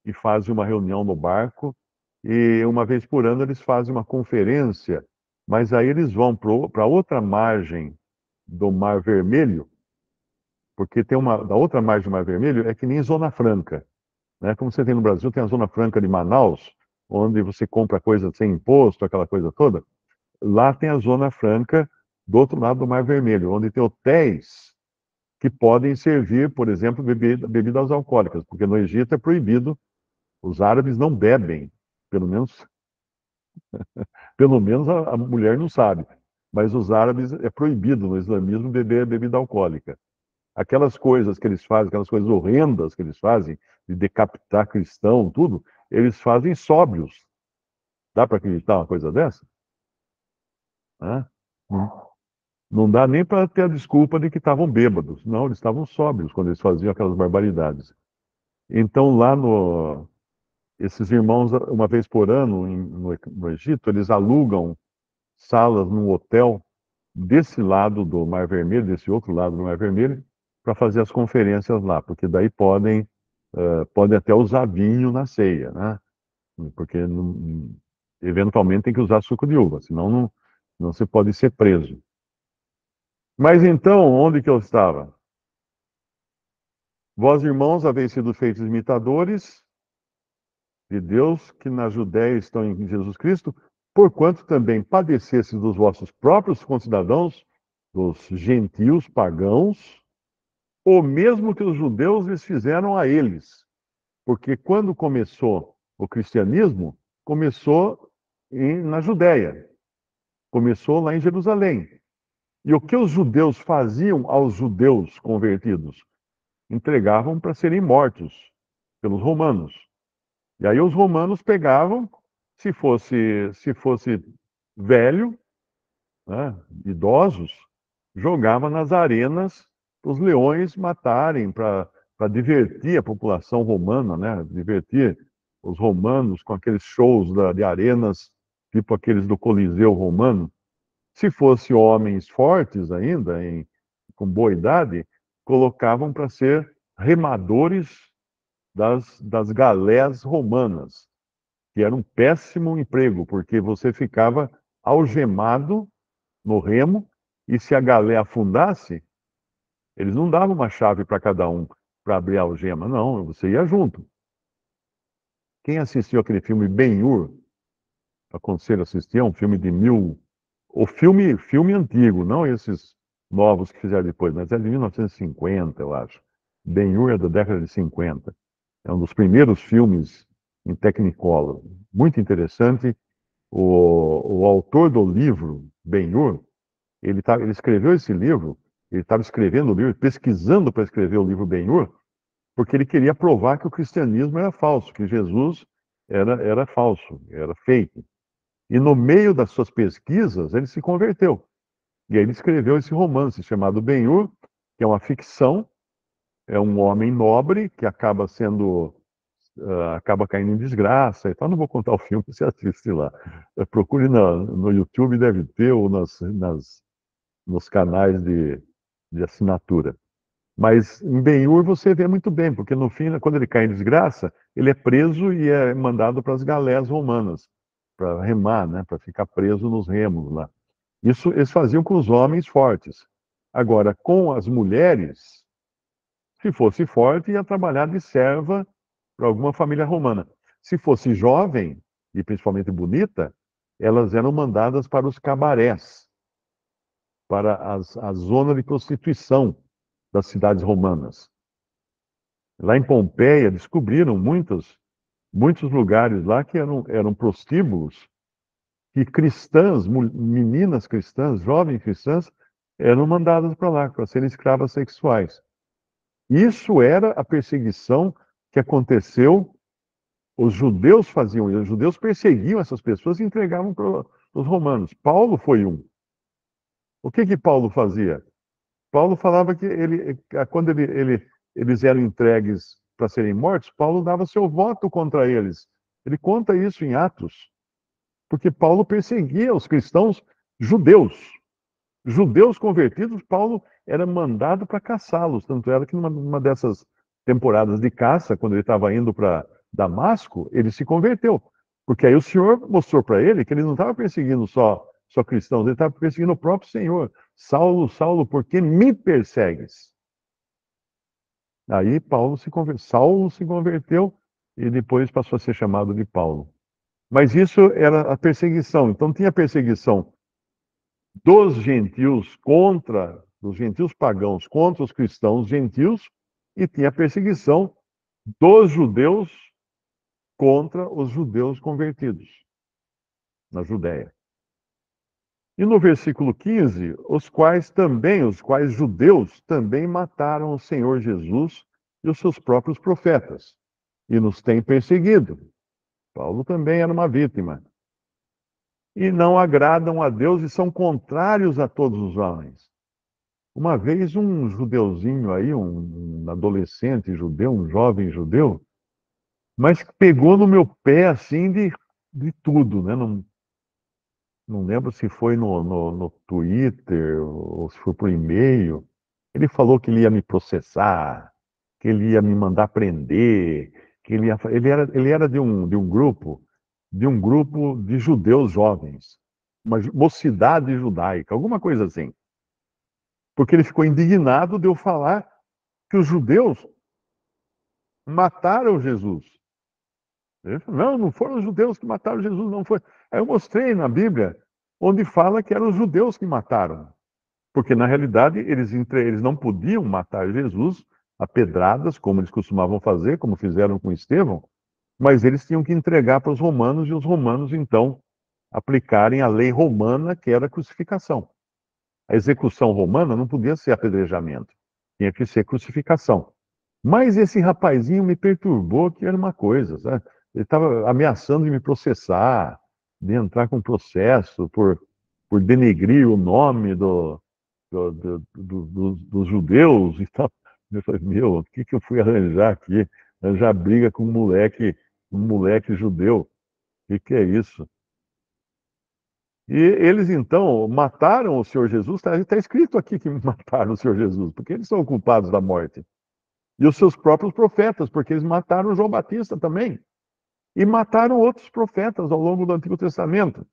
e fazem uma reunião no barco. E uma vez por ano eles fazem uma conferência, mas aí eles vão para outra margem do Mar Vermelho, porque tem da outra margem do Mar Vermelho é que nem Zona Franca, né? Como você tem no Brasil, tem a Zona Franca de Manaus, onde você compra coisa sem imposto, aquela coisa toda. Lá tem a Zona Franca do outro lado do Mar Vermelho, onde tem hotéis que podem servir, por exemplo, bebidas alcoólicas, porque no Egito é proibido, os árabes não bebem, pelo menos, a mulher não sabe, mas os árabes é proibido no islamismo beber bebida alcoólica. Aquelas coisas que eles fazem, aquelas coisas horrendas que eles fazem, de decapitar cristão, tudo, eles fazem sóbrios. Dá para acreditar uma coisa dessa? Hã? Não dá nem para ter a desculpa de que estavam bêbados. Não, eles estavam sóbrios quando eles faziam aquelas barbaridades. Então, esses irmãos, uma vez por ano, no Egito, eles alugam salas num hotel desse lado do Mar Vermelho, desse outro lado do Mar Vermelho, para fazer as conferências lá, porque daí podem até usar vinho na ceia, né? Porque eventualmente tem que usar suco de uva, senão não se pode ser preso. Mas então, onde que eu estava? Vós, irmãos, haveis sido feitos imitadores de Deus, que na Judéia estão em Jesus Cristo, porquanto também padecesses dos vossos próprios concidadãos, dos gentios pagãos, o mesmo que os judeus lhes fizeram a eles. Porque quando começou o cristianismo, começou na Judéia, começou lá em Jerusalém. E o que os judeus faziam aos judeus convertidos? Entregavam para serem mortos pelos romanos. E aí os romanos pegavam, se fosse velho, né, idosos, jogava nas arenas para os leões matarem, para divertir a população romana, né, divertir os romanos com aqueles shows de arenas, tipo aqueles do Coliseu romano. Se fosse homens fortes ainda, com boa idade, colocavam para ser remadores das galés romanas, que era um péssimo emprego, porque você ficava algemado no remo, e se a galé afundasse, eles não davam uma chave para cada um para abrir a algema, não, você ia junto. Quem assistiu aquele filme Ben-Hur, aconselho a assistir, é um filme de o filme antigo, não esses novos que fizeram depois, mas é de 1950, eu acho. Ben-Hur é da década de 50. É um dos primeiros filmes em Technicolor. Muito interessante. O autor do livro, Ben-Hur, ele escreveu esse livro, ele estava escrevendo o livro, pesquisando para escrever o livro Ben-Hur, porque ele queria provar que o cristianismo era falso, que Jesus era falso, era fake. E no meio das suas pesquisas, ele se converteu. E aí ele escreveu esse romance chamado Ben-Hur, que é uma ficção, é um homem nobre que acaba sendo acaba caindo em desgraça e tal. Não vou contar o filme, você assiste lá. Procure no YouTube, deve ter, ou nos canais de assinatura. Mas em Ben-Hur você vê muito bem, porque no fim, quando ele cai em desgraça, ele é preso e é mandado para as galés romanas, para remar, né, para ficar preso nos remos lá. Isso eles faziam com os homens fortes. Agora, com as mulheres, se fosse forte, ia trabalhar de serva para alguma família romana. Se fosse jovem, e principalmente bonita, elas eram mandadas para os cabarés, para a zona de prostituição das cidades romanas. Lá em Pompeia, descobriram muitos lugares lá que eram prostíbulos, que cristãs, meninas cristãs, jovens cristãs, eram mandadas para lá, para serem escravas sexuais. Isso era a perseguição que aconteceu. Os judeus faziam, e os judeus perseguiam essas pessoas e entregavam para os romanos. Paulo foi um. O que Paulo fazia? Paulo falava que quando eles eram entregues para serem mortos, Paulo dava seu voto contra eles. Ele conta isso em Atos, porque Paulo perseguia os cristãos judeus. Judeus convertidos, Paulo era mandado para caçá-los. Tanto era que numa dessas temporadas de caça, quando ele estava indo para Damasco, ele se converteu. Porque aí o Senhor mostrou para ele que ele não estava perseguindo só cristãos, ele estava perseguindo o próprio Senhor. Saulo, Saulo, por que me persegues? Aí Saulo se converteu e depois passou a ser chamado de Paulo. Mas isso era a perseguição. Então tinha perseguição dos gentios pagãos contra os cristãos gentios, e tinha a perseguição dos judeus contra os judeus convertidos na Judéia. E no versículo 15, os quais judeus também mataram o Senhor Jesus e os seus próprios profetas, e nos têm perseguido. Paulo também era uma vítima. E não agradam a Deus e são contrários a todos os homens. Uma vez um judeuzinho aí, um adolescente judeu, um jovem judeu, mas pegou no meu pé assim de tudo, né? Não lembro se foi no Twitter ou se foi por e-mail. Ele falou que ele ia me processar, que ele ia me mandar prender, que ele era de um grupo de judeus jovens, uma mocidade judaica, alguma coisa assim. Porque ele ficou indignado de eu falar que os judeus mataram Jesus. Ele falou, não foram os judeus que mataram Jesus, não foi. Aí eu mostrei na Bíblia onde fala que eram os judeus que mataram. Porque, na realidade, eles não podiam matar Jesus a pedradas, como eles costumavam fazer, como fizeram com Estevão, mas eles tinham que entregar para os romanos e os romanos, então, aplicarem a lei romana, que era a crucificação. A execução romana não podia ser apedrejamento, tinha que ser crucificação. Mas esse rapazinho me perturbou, que era uma coisa, sabe? Ele estava ameaçando de me processar, de entrar com processo por denegrir o nome dos judeus e tal. Eu falei, o que eu fui arranjar aqui? Arranjar briga com um moleque judeu. O que é isso? E eles, então, mataram o Senhor Jesus. Está escrito aqui que mataram o Senhor Jesus, porque eles são culpados da morte. E os seus próprios profetas, porque eles mataram João Batista também. E mataram outros profetas ao longo do Antigo Testamento.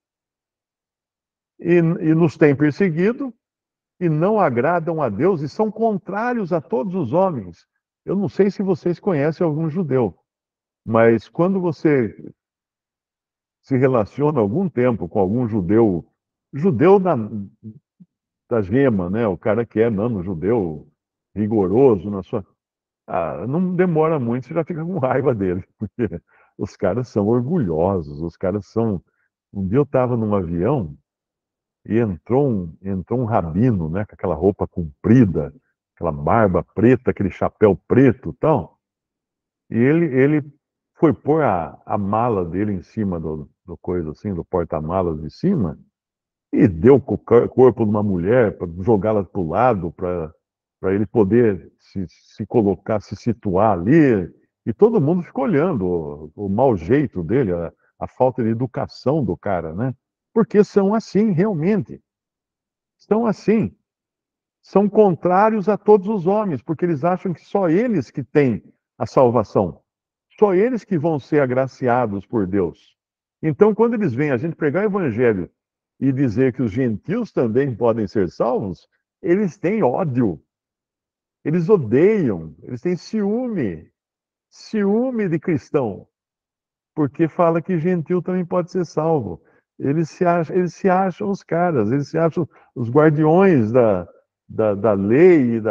E nos têm perseguido, e não agradam a Deus, e são contrários a todos os homens. Eu não sei se vocês conhecem algum judeu, mas quando você se relaciona algum tempo com algum judeu da gema, né? O cara que é judeu rigoroso na sua... não demora muito, você já fica com raiva dele, porque os caras são orgulhosos, os caras são... Um dia eu estava num avião e entrou um rabino, né, com aquela roupa comprida, aquela barba preta, aquele chapéu preto e tal, e ele foi pôr a mala dele em cima do coisa assim, do porta-malas de cima, e deu com o corpo de uma mulher para jogá-la para o lado, para ele poder se colocar, se situar ali, E todo mundo ficou olhando o mau jeito dele, a falta de educação do cara, né? Porque são assim, realmente. São assim. São contrários a todos os homens, porque eles acham que só eles que têm a salvação. Só eles que vão ser agraciados por Deus. Então, quando eles veem a gente pregar o evangelho e dizer que os gentios também podem ser salvos, eles têm ódio. Eles odeiam, eles têm ciúme. Ciúme de cristão, porque fala que gentil também pode ser salvo. Eles se acham os caras, eles se acham os guardiões da lei,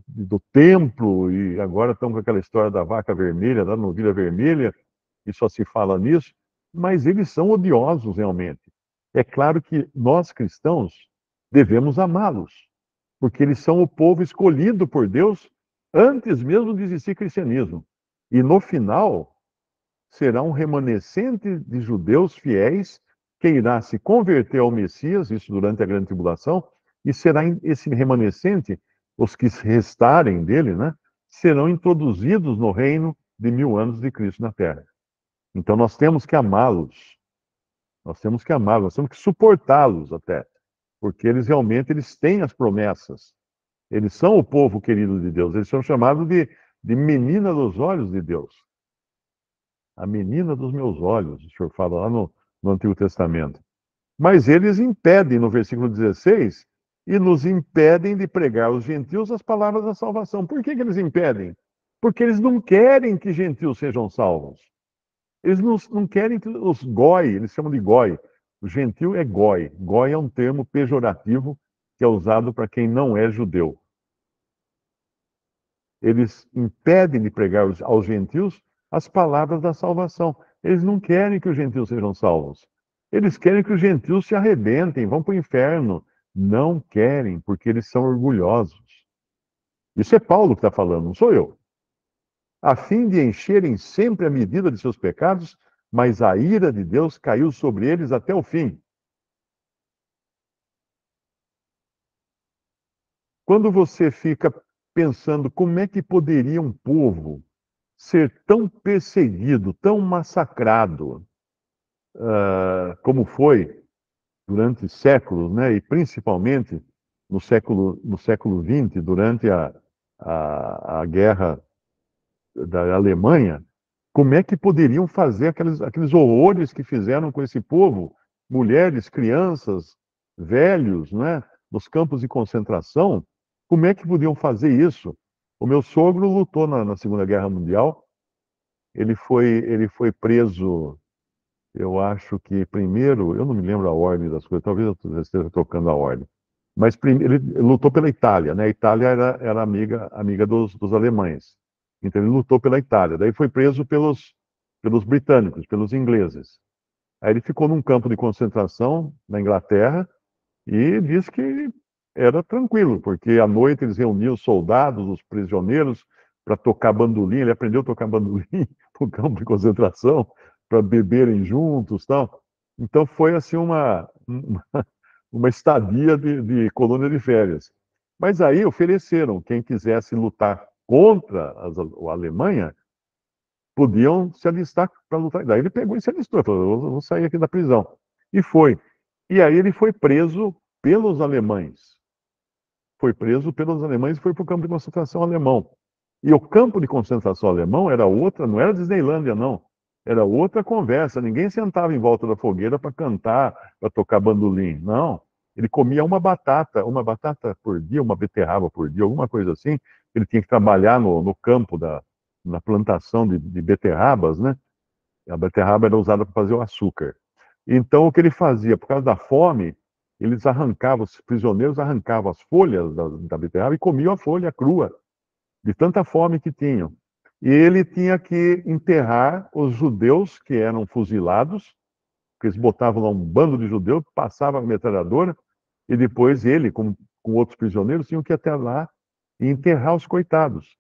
do templo, e agora estão com aquela história da vaca vermelha, da novilha vermelha, e só se fala nisso, mas eles são odiosos realmente. É claro que nós cristãos devemos amá-los, porque eles são o povo escolhido por Deus antes mesmo de existir cristianismo. E no final, será um remanescente de judeus fiéis que irá se converter ao Messias, isso durante a grande tribulação, e será esse remanescente, os que restarem dele, né, serão introduzidos no reino de 1000 anos de Cristo na Terra. Então nós temos que amá-los, nós temos que amá-los, nós temos que suportá-los até, porque eles têm as promessas, eles são o povo querido de Deus, eles são chamados de menina dos olhos de Deus. A menina dos meus olhos, o Senhor fala lá no Antigo Testamento. Mas eles impedem, no versículo 16, e nos impedem de pregar aos gentios as palavras da salvação. Por que eles impedem? Porque eles não querem que gentios sejam salvos. Eles não querem que os goi, eles chamam de goi. O gentio é goi. Goi é um termo pejorativo que é usado para quem não é judeu. Eles impedem de pregar aos gentios as palavras da salvação. Eles não querem que os gentios sejam salvos. Eles querem que os gentios se arrebentem, vão para o inferno. Não querem, porque eles são orgulhosos. Isso é Paulo que está falando, não sou eu. A fim de encherem sempre a medida de seus pecados, mas a ira de Deus caiu sobre eles até o fim. Quando você fica pensando como é que poderia um povo ser tão perseguido, tão massacrado, como foi durante séculos, né? E principalmente no século XX, durante a guerra da Alemanha, como é que poderiam fazer aqueles horrores que fizeram com esse povo, mulheres, crianças, velhos, né? Nos campos de concentração, como é que podiam fazer isso? O meu sogro lutou na Segunda Guerra Mundial. Ele foi preso, eu acho que primeiro, eu não me lembro a ordem das coisas, talvez eu esteja trocando a ordem, mas ele lutou pela Itália, né? A Itália era amiga dos alemães, então ele lutou pela Itália, daí foi preso pelos britânicos, pelos ingleses. Aí ele ficou num campo de concentração na Inglaterra e disse que era tranquilo, porque à noite eles reuniam os soldados, os prisioneiros, para tocar bandolim. Ele aprendeu a tocar bandolim no campo de concentração, para beberem juntos, tal. Então foi assim uma estadia de colônia de férias. Mas aí ofereceram, quem quisesse lutar contra a Alemanha, podiam se alistar para lutar. Daí ele pegou e se alistou, falou: eu vou sair aqui da prisão. E foi. E aí ele foi preso pelos alemães. Foi preso pelos alemães e foi para o campo de concentração alemão. E o campo de concentração alemão era outra, não era Disneylândia, não. Era outra conversa. Ninguém sentava em volta da fogueira para cantar, para tocar bandolim. Não. Ele comia uma batata por dia, uma beterraba por dia, alguma coisa assim. Ele tinha que trabalhar no campo, na plantação de beterrabas, né? A beterraba era usada para fazer o açúcar. Então, o que ele fazia? Por causa da fome, os prisioneiros arrancavam as folhas da beterraba e comiam a folha crua, de tanta fome que tinham. E ele tinha que enterrar os judeus que eram fuzilados, porque eles botavam lá um bando de judeus, passava a metralhadora, e depois ele, com outros prisioneiros, tinham que ir até lá e enterrar os coitados.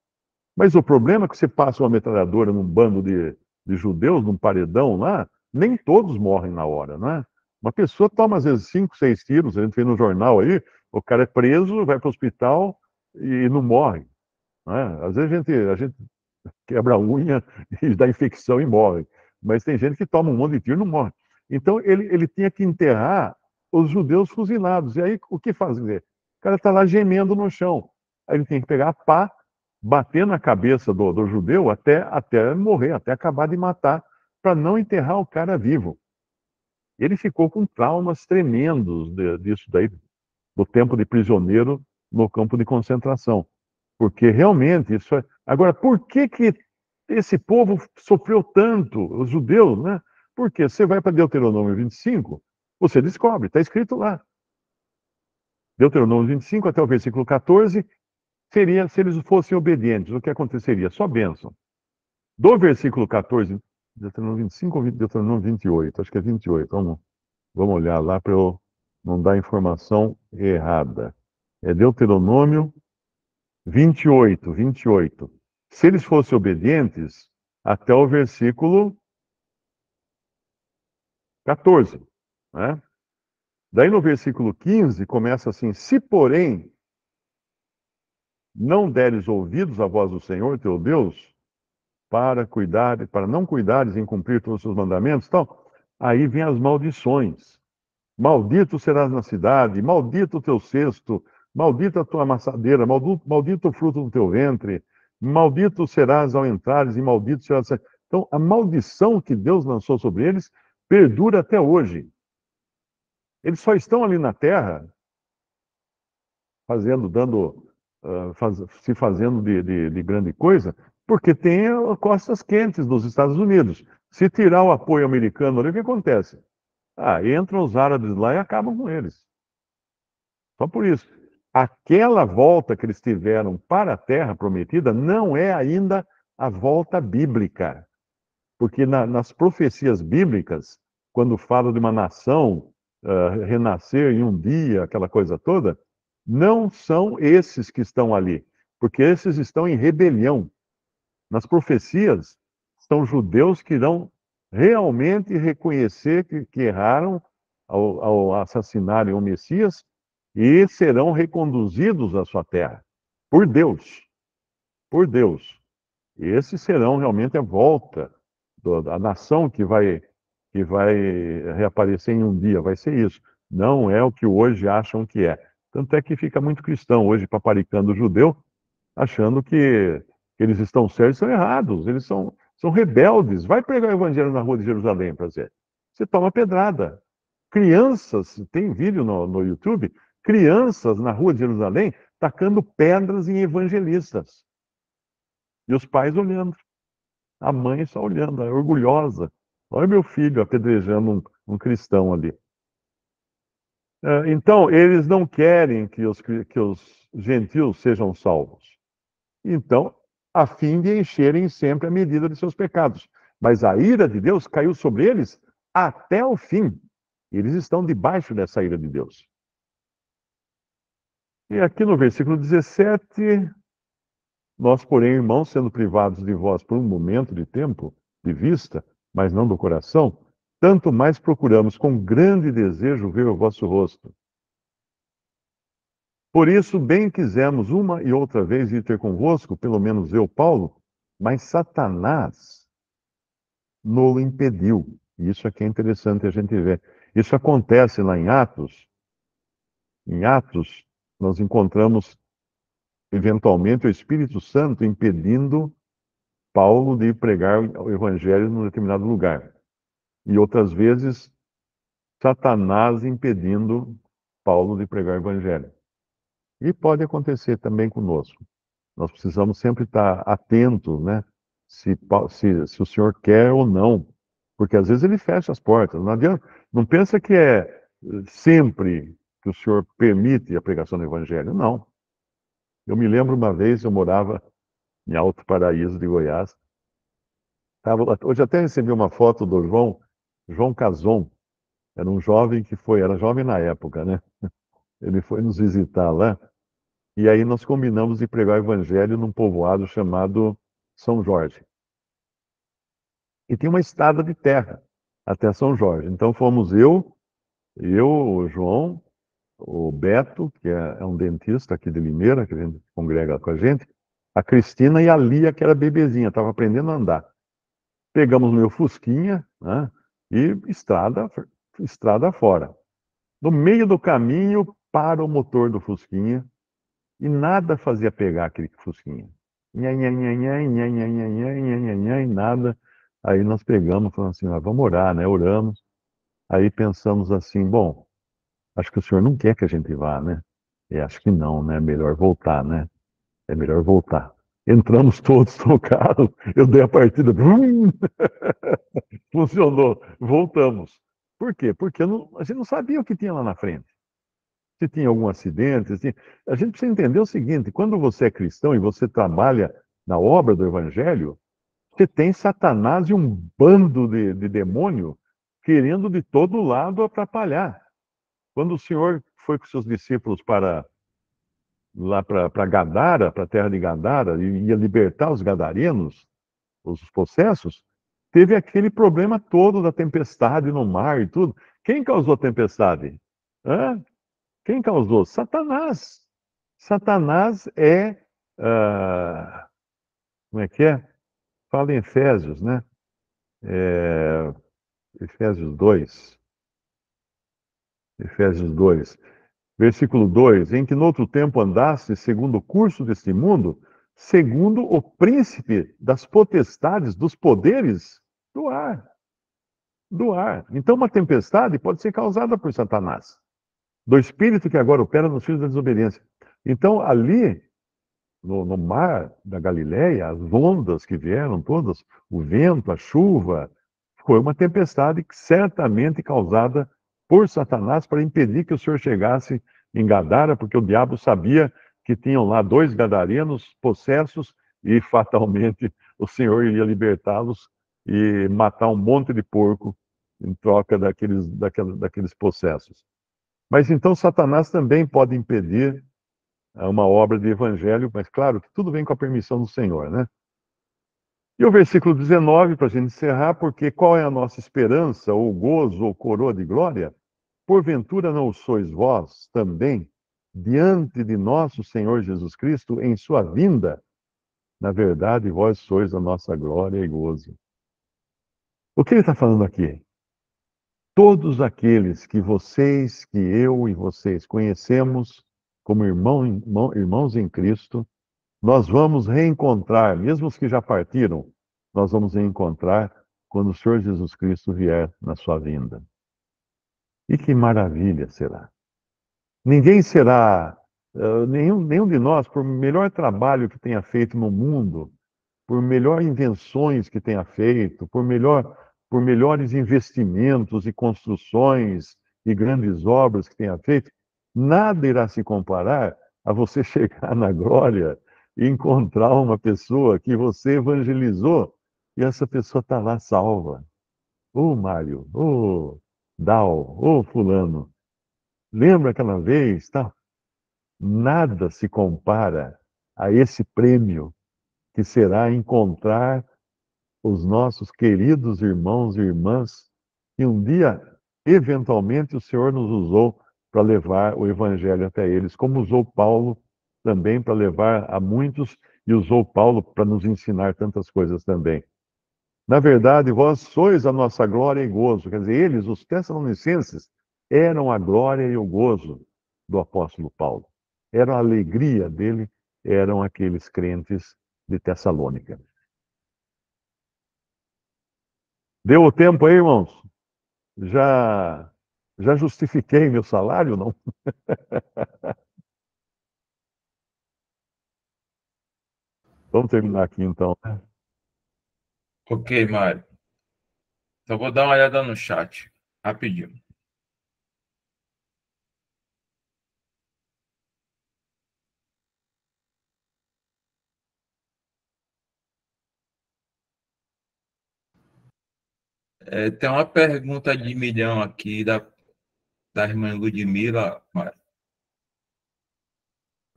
Mas o problema é que você passa uma metralhadora num bando de judeus, num paredão lá, nem todos morrem na hora, né? Uma pessoa toma às vezes 5, 6 tiros, a gente vê no jornal aí, o cara é preso, vai para o hospital e não morre. Né? Às vezes a gente quebra a unha e dá infecção e morre. Mas tem gente que toma um monte de tiro e não morre. Então ele tinha que enterrar os judeus fuzilados. E aí o que fazer? O cara está lá gemendo no chão. Aí ele tem que pegar a pá, bater na cabeça do judeu até morrer, até acabar de matar, para não enterrar o cara vivo. Ele ficou com traumas tremendos disso daí, do tempo de prisioneiro no campo de concentração. Porque realmente isso é. Agora, por que esse povo sofreu tanto, os judeus, né? Porque você vai para Deuteronômio 25, você descobre, está escrito lá. Deuteronômio 25 até o versículo 14, seria, se eles fossem obedientes, o que aconteceria? Só bênção. Do versículo 14, Deuteronômio 25 ou Deuteronômio 28? Acho que é 28. Vamos olhar lá para eu não dar informação errada. É Deuteronômio 28. Se eles fossem obedientes, até o versículo 14, né? Daí no versículo 15 começa assim: se porém não deres ouvidos à voz do Senhor teu Deus, para não cuidares em cumprir todos os seus mandamentos, tal, aí vem as maldições. Maldito serás na cidade, maldito o teu cesto, maldita a tua amassadeira, maldito o fruto do teu ventre, maldito serás ao entrares e maldito serás. Então, a maldição que Deus lançou sobre eles perdura até hoje. Eles só estão ali na terra se fazendo de grande coisa, porque tem costas quentes dos Estados Unidos. Se tirar o apoio americano ali, o que acontece? Entram os árabes lá e acabam com eles. Só por isso. Aquela volta que eles tiveram para a Terra Prometida não é ainda a volta bíblica. Porque nas profecias bíblicas, quando fala de uma nação renascer em um dia, aquela coisa toda, não são esses que estão ali, porque esses estão em rebelião. Nas profecias, são judeus que irão realmente reconhecer que erraram ao assassinarem o Messias e serão reconduzidos à sua terra por Deus. Por Deus. Esses serão realmente a volta da nação que vai reaparecer em um dia, vai ser isso. Não é o que hoje acham que é. Tanto é que fica muito cristão hoje paparicando o judeu, achando que eles estão certos e estão errados. Eles são rebeldes. Vai pregar o evangelho na rua de Jerusalém para você. Você toma pedrada. Crianças, tem vídeo no YouTube, crianças na rua de Jerusalém tacando pedras em evangelistas. E os pais olhando. A mãe só olhando, orgulhosa. Olha meu filho apedrejando um cristão ali. Então, eles não querem que os gentios sejam salvos. Então, a fim de encherem sempre a medida de seus pecados. Mas a ira de Deus caiu sobre eles até o fim. Eles estão debaixo dessa ira de Deus. E aqui no versículo 17, nós, porém, irmãos, sendo privados de vós por um momento de tempo, de vista, mas não do coração, tanto mais procuramos com grande desejo ver o vosso rosto. Por isso, bem quisemos uma e outra vez ir ter convosco, pelo menos eu, Paulo, mas Satanás nos impediu. Isso aqui é interessante a gente ver. Isso acontece lá em Atos. Em Atos, nós encontramos, eventualmente, o Espírito Santo impedindo Paulo de pregar o evangelho num determinado lugar. E outras vezes, Satanás impedindo Paulo de pregar o evangelho. E pode acontecer também conosco. Nós precisamos sempre estar atentos, né? Se o Senhor quer ou não. Porque às vezes ele fecha as portas. Não adianta, não pensa que é sempre que o Senhor permite a pregação do evangelho. Não. Eu me lembro uma vez, eu morava em Alto Paraíso de Goiás. Hoje até recebi uma foto do João Cason. Era um jovem era jovem na época, né? Ele foi nos visitar lá. E aí nós combinamos de pregar o evangelho num povoado chamado São Jorge. E tem uma estrada de terra até São Jorge. Então fomos o João, o Beto, que é um dentista aqui de Limeira, que a gente congrega com a gente, A Cristina e a Lia, que era bebezinha, estava aprendendo a andar. Pegamos meu Fusquinha, né, e estrada fora. No meio do caminho, para o motor do Fusquinha e nada fazia pegar aquele Fusquinha. Nha, nha, nha, nha, nha, nha, nha, nha, nha, nha, nha, e nada. Aí nós pegamos, falamos assim, vamos orar, né? Oramos. Aí pensamos assim, bom, acho que o senhor não quer que a gente vá, né? E acho que não, né? Melhor voltar, né? É melhor voltar. Entramos todos no carro, eu dei a partida, brum, funcionou, voltamos. Por quê? Porque a gente não sabia o que tinha lá na frente. Se tinha algum acidente. Se tinha... A gente precisa entender o seguinte: quando você é cristão e você trabalha na obra do Evangelho, você tem Satanás e um bando de demônio querendo de todo lado atrapalhar. Quando o Senhor foi com seus discípulos para lá para Gadara, para a terra de Gadara, e ia libertar os gadarenos, os possessos, teve aquele problema todo da tempestade no mar e tudo. Quem causou a tempestade? Hã? Quem causou? Satanás. Satanás é. Como é que é? Fala em Efésios, né? É, Efésios 2. Efésios 2. Versículo 2: Em que no outro tempo andaste segundo o curso deste mundo, segundo o príncipe das potestades, dos poderes do ar. Do ar. Então, uma tempestade pode ser causada por Satanás, do espírito que agora opera nos filhos da desobediência. Então, ali, no mar da Galileia, as ondas que vieram todas, o vento, a chuva, foi uma tempestade certamente causada por Satanás para impedir que o Senhor chegasse em Gadara, porque o diabo sabia que tinham lá dois gadarenos possessos e fatalmente o Senhor iria libertá-los e matar um monte de porco em troca daqueles possessos. Mas então Satanás também pode impedir uma obra de evangelho, mas claro que tudo vem com a permissão do Senhor, né? E o versículo 19, para a gente encerrar, porque qual é a nossa esperança, ou gozo, ou coroa de glória? Porventura não sois vós também, diante de nosso Senhor Jesus Cristo, em sua vinda? Na verdade, vós sois a nossa glória e gozo. O que ele está falando aqui? Todos aqueles que vocês, que eu e vocês conhecemos como irmãos em Cristo, nós vamos reencontrar, mesmo os que já partiram, nós vamos reencontrar quando o Senhor Jesus Cristo vier na sua vinda. E que maravilha será! Ninguém será, nenhum de nós, por melhor trabalho que tenha feito no mundo, por melhor invenções que tenha feito, por melhores investimentos e construções e grandes obras que tenha feito, nada irá se comparar a você chegar na glória e encontrar uma pessoa que você evangelizou e essa pessoa está lá salva. Ô Mário, ô Dal, ô fulano, lembra aquela vez? Tá? Nada se compara a esse prêmio que será encontrar os nossos queridos irmãos e irmãs que um dia, eventualmente, o Senhor nos usou para levar o Evangelho até eles, como usou Paulo também para levar a muitos e usou Paulo para nos ensinar tantas coisas também. Na verdade, vós sois a nossa glória e gozo. Quer dizer, eles, os Tessalonicenses, eram a glória e o gozo do apóstolo Paulo. Era a alegria dele, eram aqueles crentes de Tessalônica. Deu o tempo aí, irmãos? Já, já justifiquei meu salário, não? Vamos terminar aqui então. Ok, Mário. Só vou dar uma olhada no chat, rapidinho. Tem uma pergunta de milhão aqui da irmã Ludmila, Mário.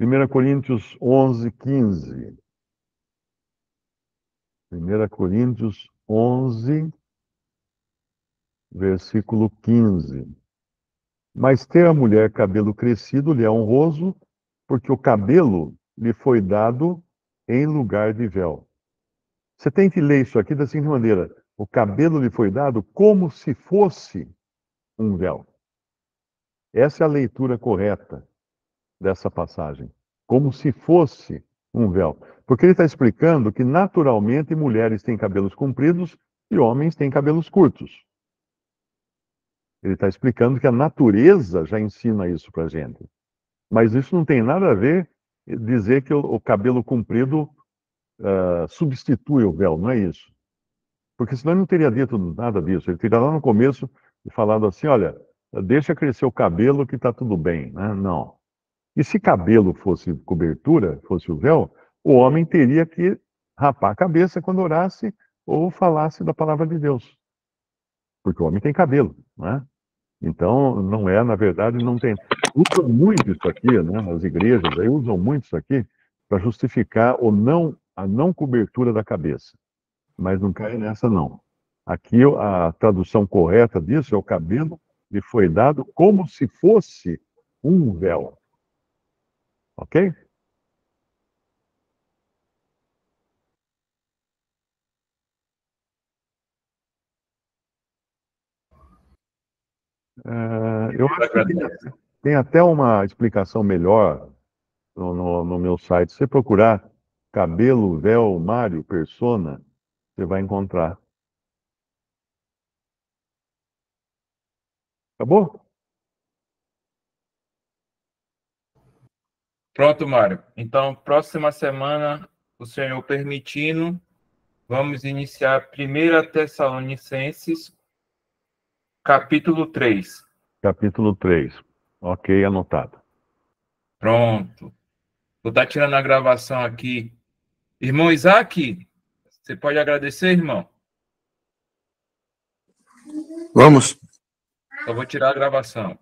1 Coríntios 11, 15. 1 Coríntios 11, versículo 15. Mas ter a mulher cabelo crescido lhe é honroso, porque o cabelo lhe foi dado em lugar de véu. Você tem que ler isso aqui da seguinte maneira: o cabelo lhe foi dado como se fosse um véu. Essa é a leitura correta dessa passagem. Como se fosse um véu. Porque ele está explicando que, naturalmente, mulheres têm cabelos compridos e homens têm cabelos curtos. Ele está explicando que a natureza já ensina isso para a gente. Mas isso não tem nada a ver dizer que o cabelo comprido substitui o véu, não é isso. Porque senão ele não teria dito nada disso. Ele teria lá no começo falado assim, olha, deixa crescer o cabelo que está tudo bem, né? Não. E se cabelo fosse cobertura, fosse o véu, o homem teria que rapar a cabeça quando orasse ou falasse da palavra de Deus. Porque o homem tem cabelo, né? Então, não é, na verdade, não tem. Usam muito isso aqui, né? As igrejas aí usam muito isso aqui para justificar a não cobertura da cabeça. Mas não cai nessa, não. Aqui a tradução correta disso é o cabelo lhe foi dado como se fosse um véu. Ok? Eu acho que tem até uma explicação melhor no meu site. Se você procurar cabelo, véu, Mário, persona, você vai encontrar. Acabou? Pronto, Mário. Então, próxima semana, o Senhor permitindo, vamos iniciar 1 Tessalonicenses, capítulo 3. Capítulo 3. Ok, anotado. Pronto. Vou estar tirando a gravação aqui. Irmão Isaac, você pode agradecer, irmão? Vamos. Eu vou tirar a gravação.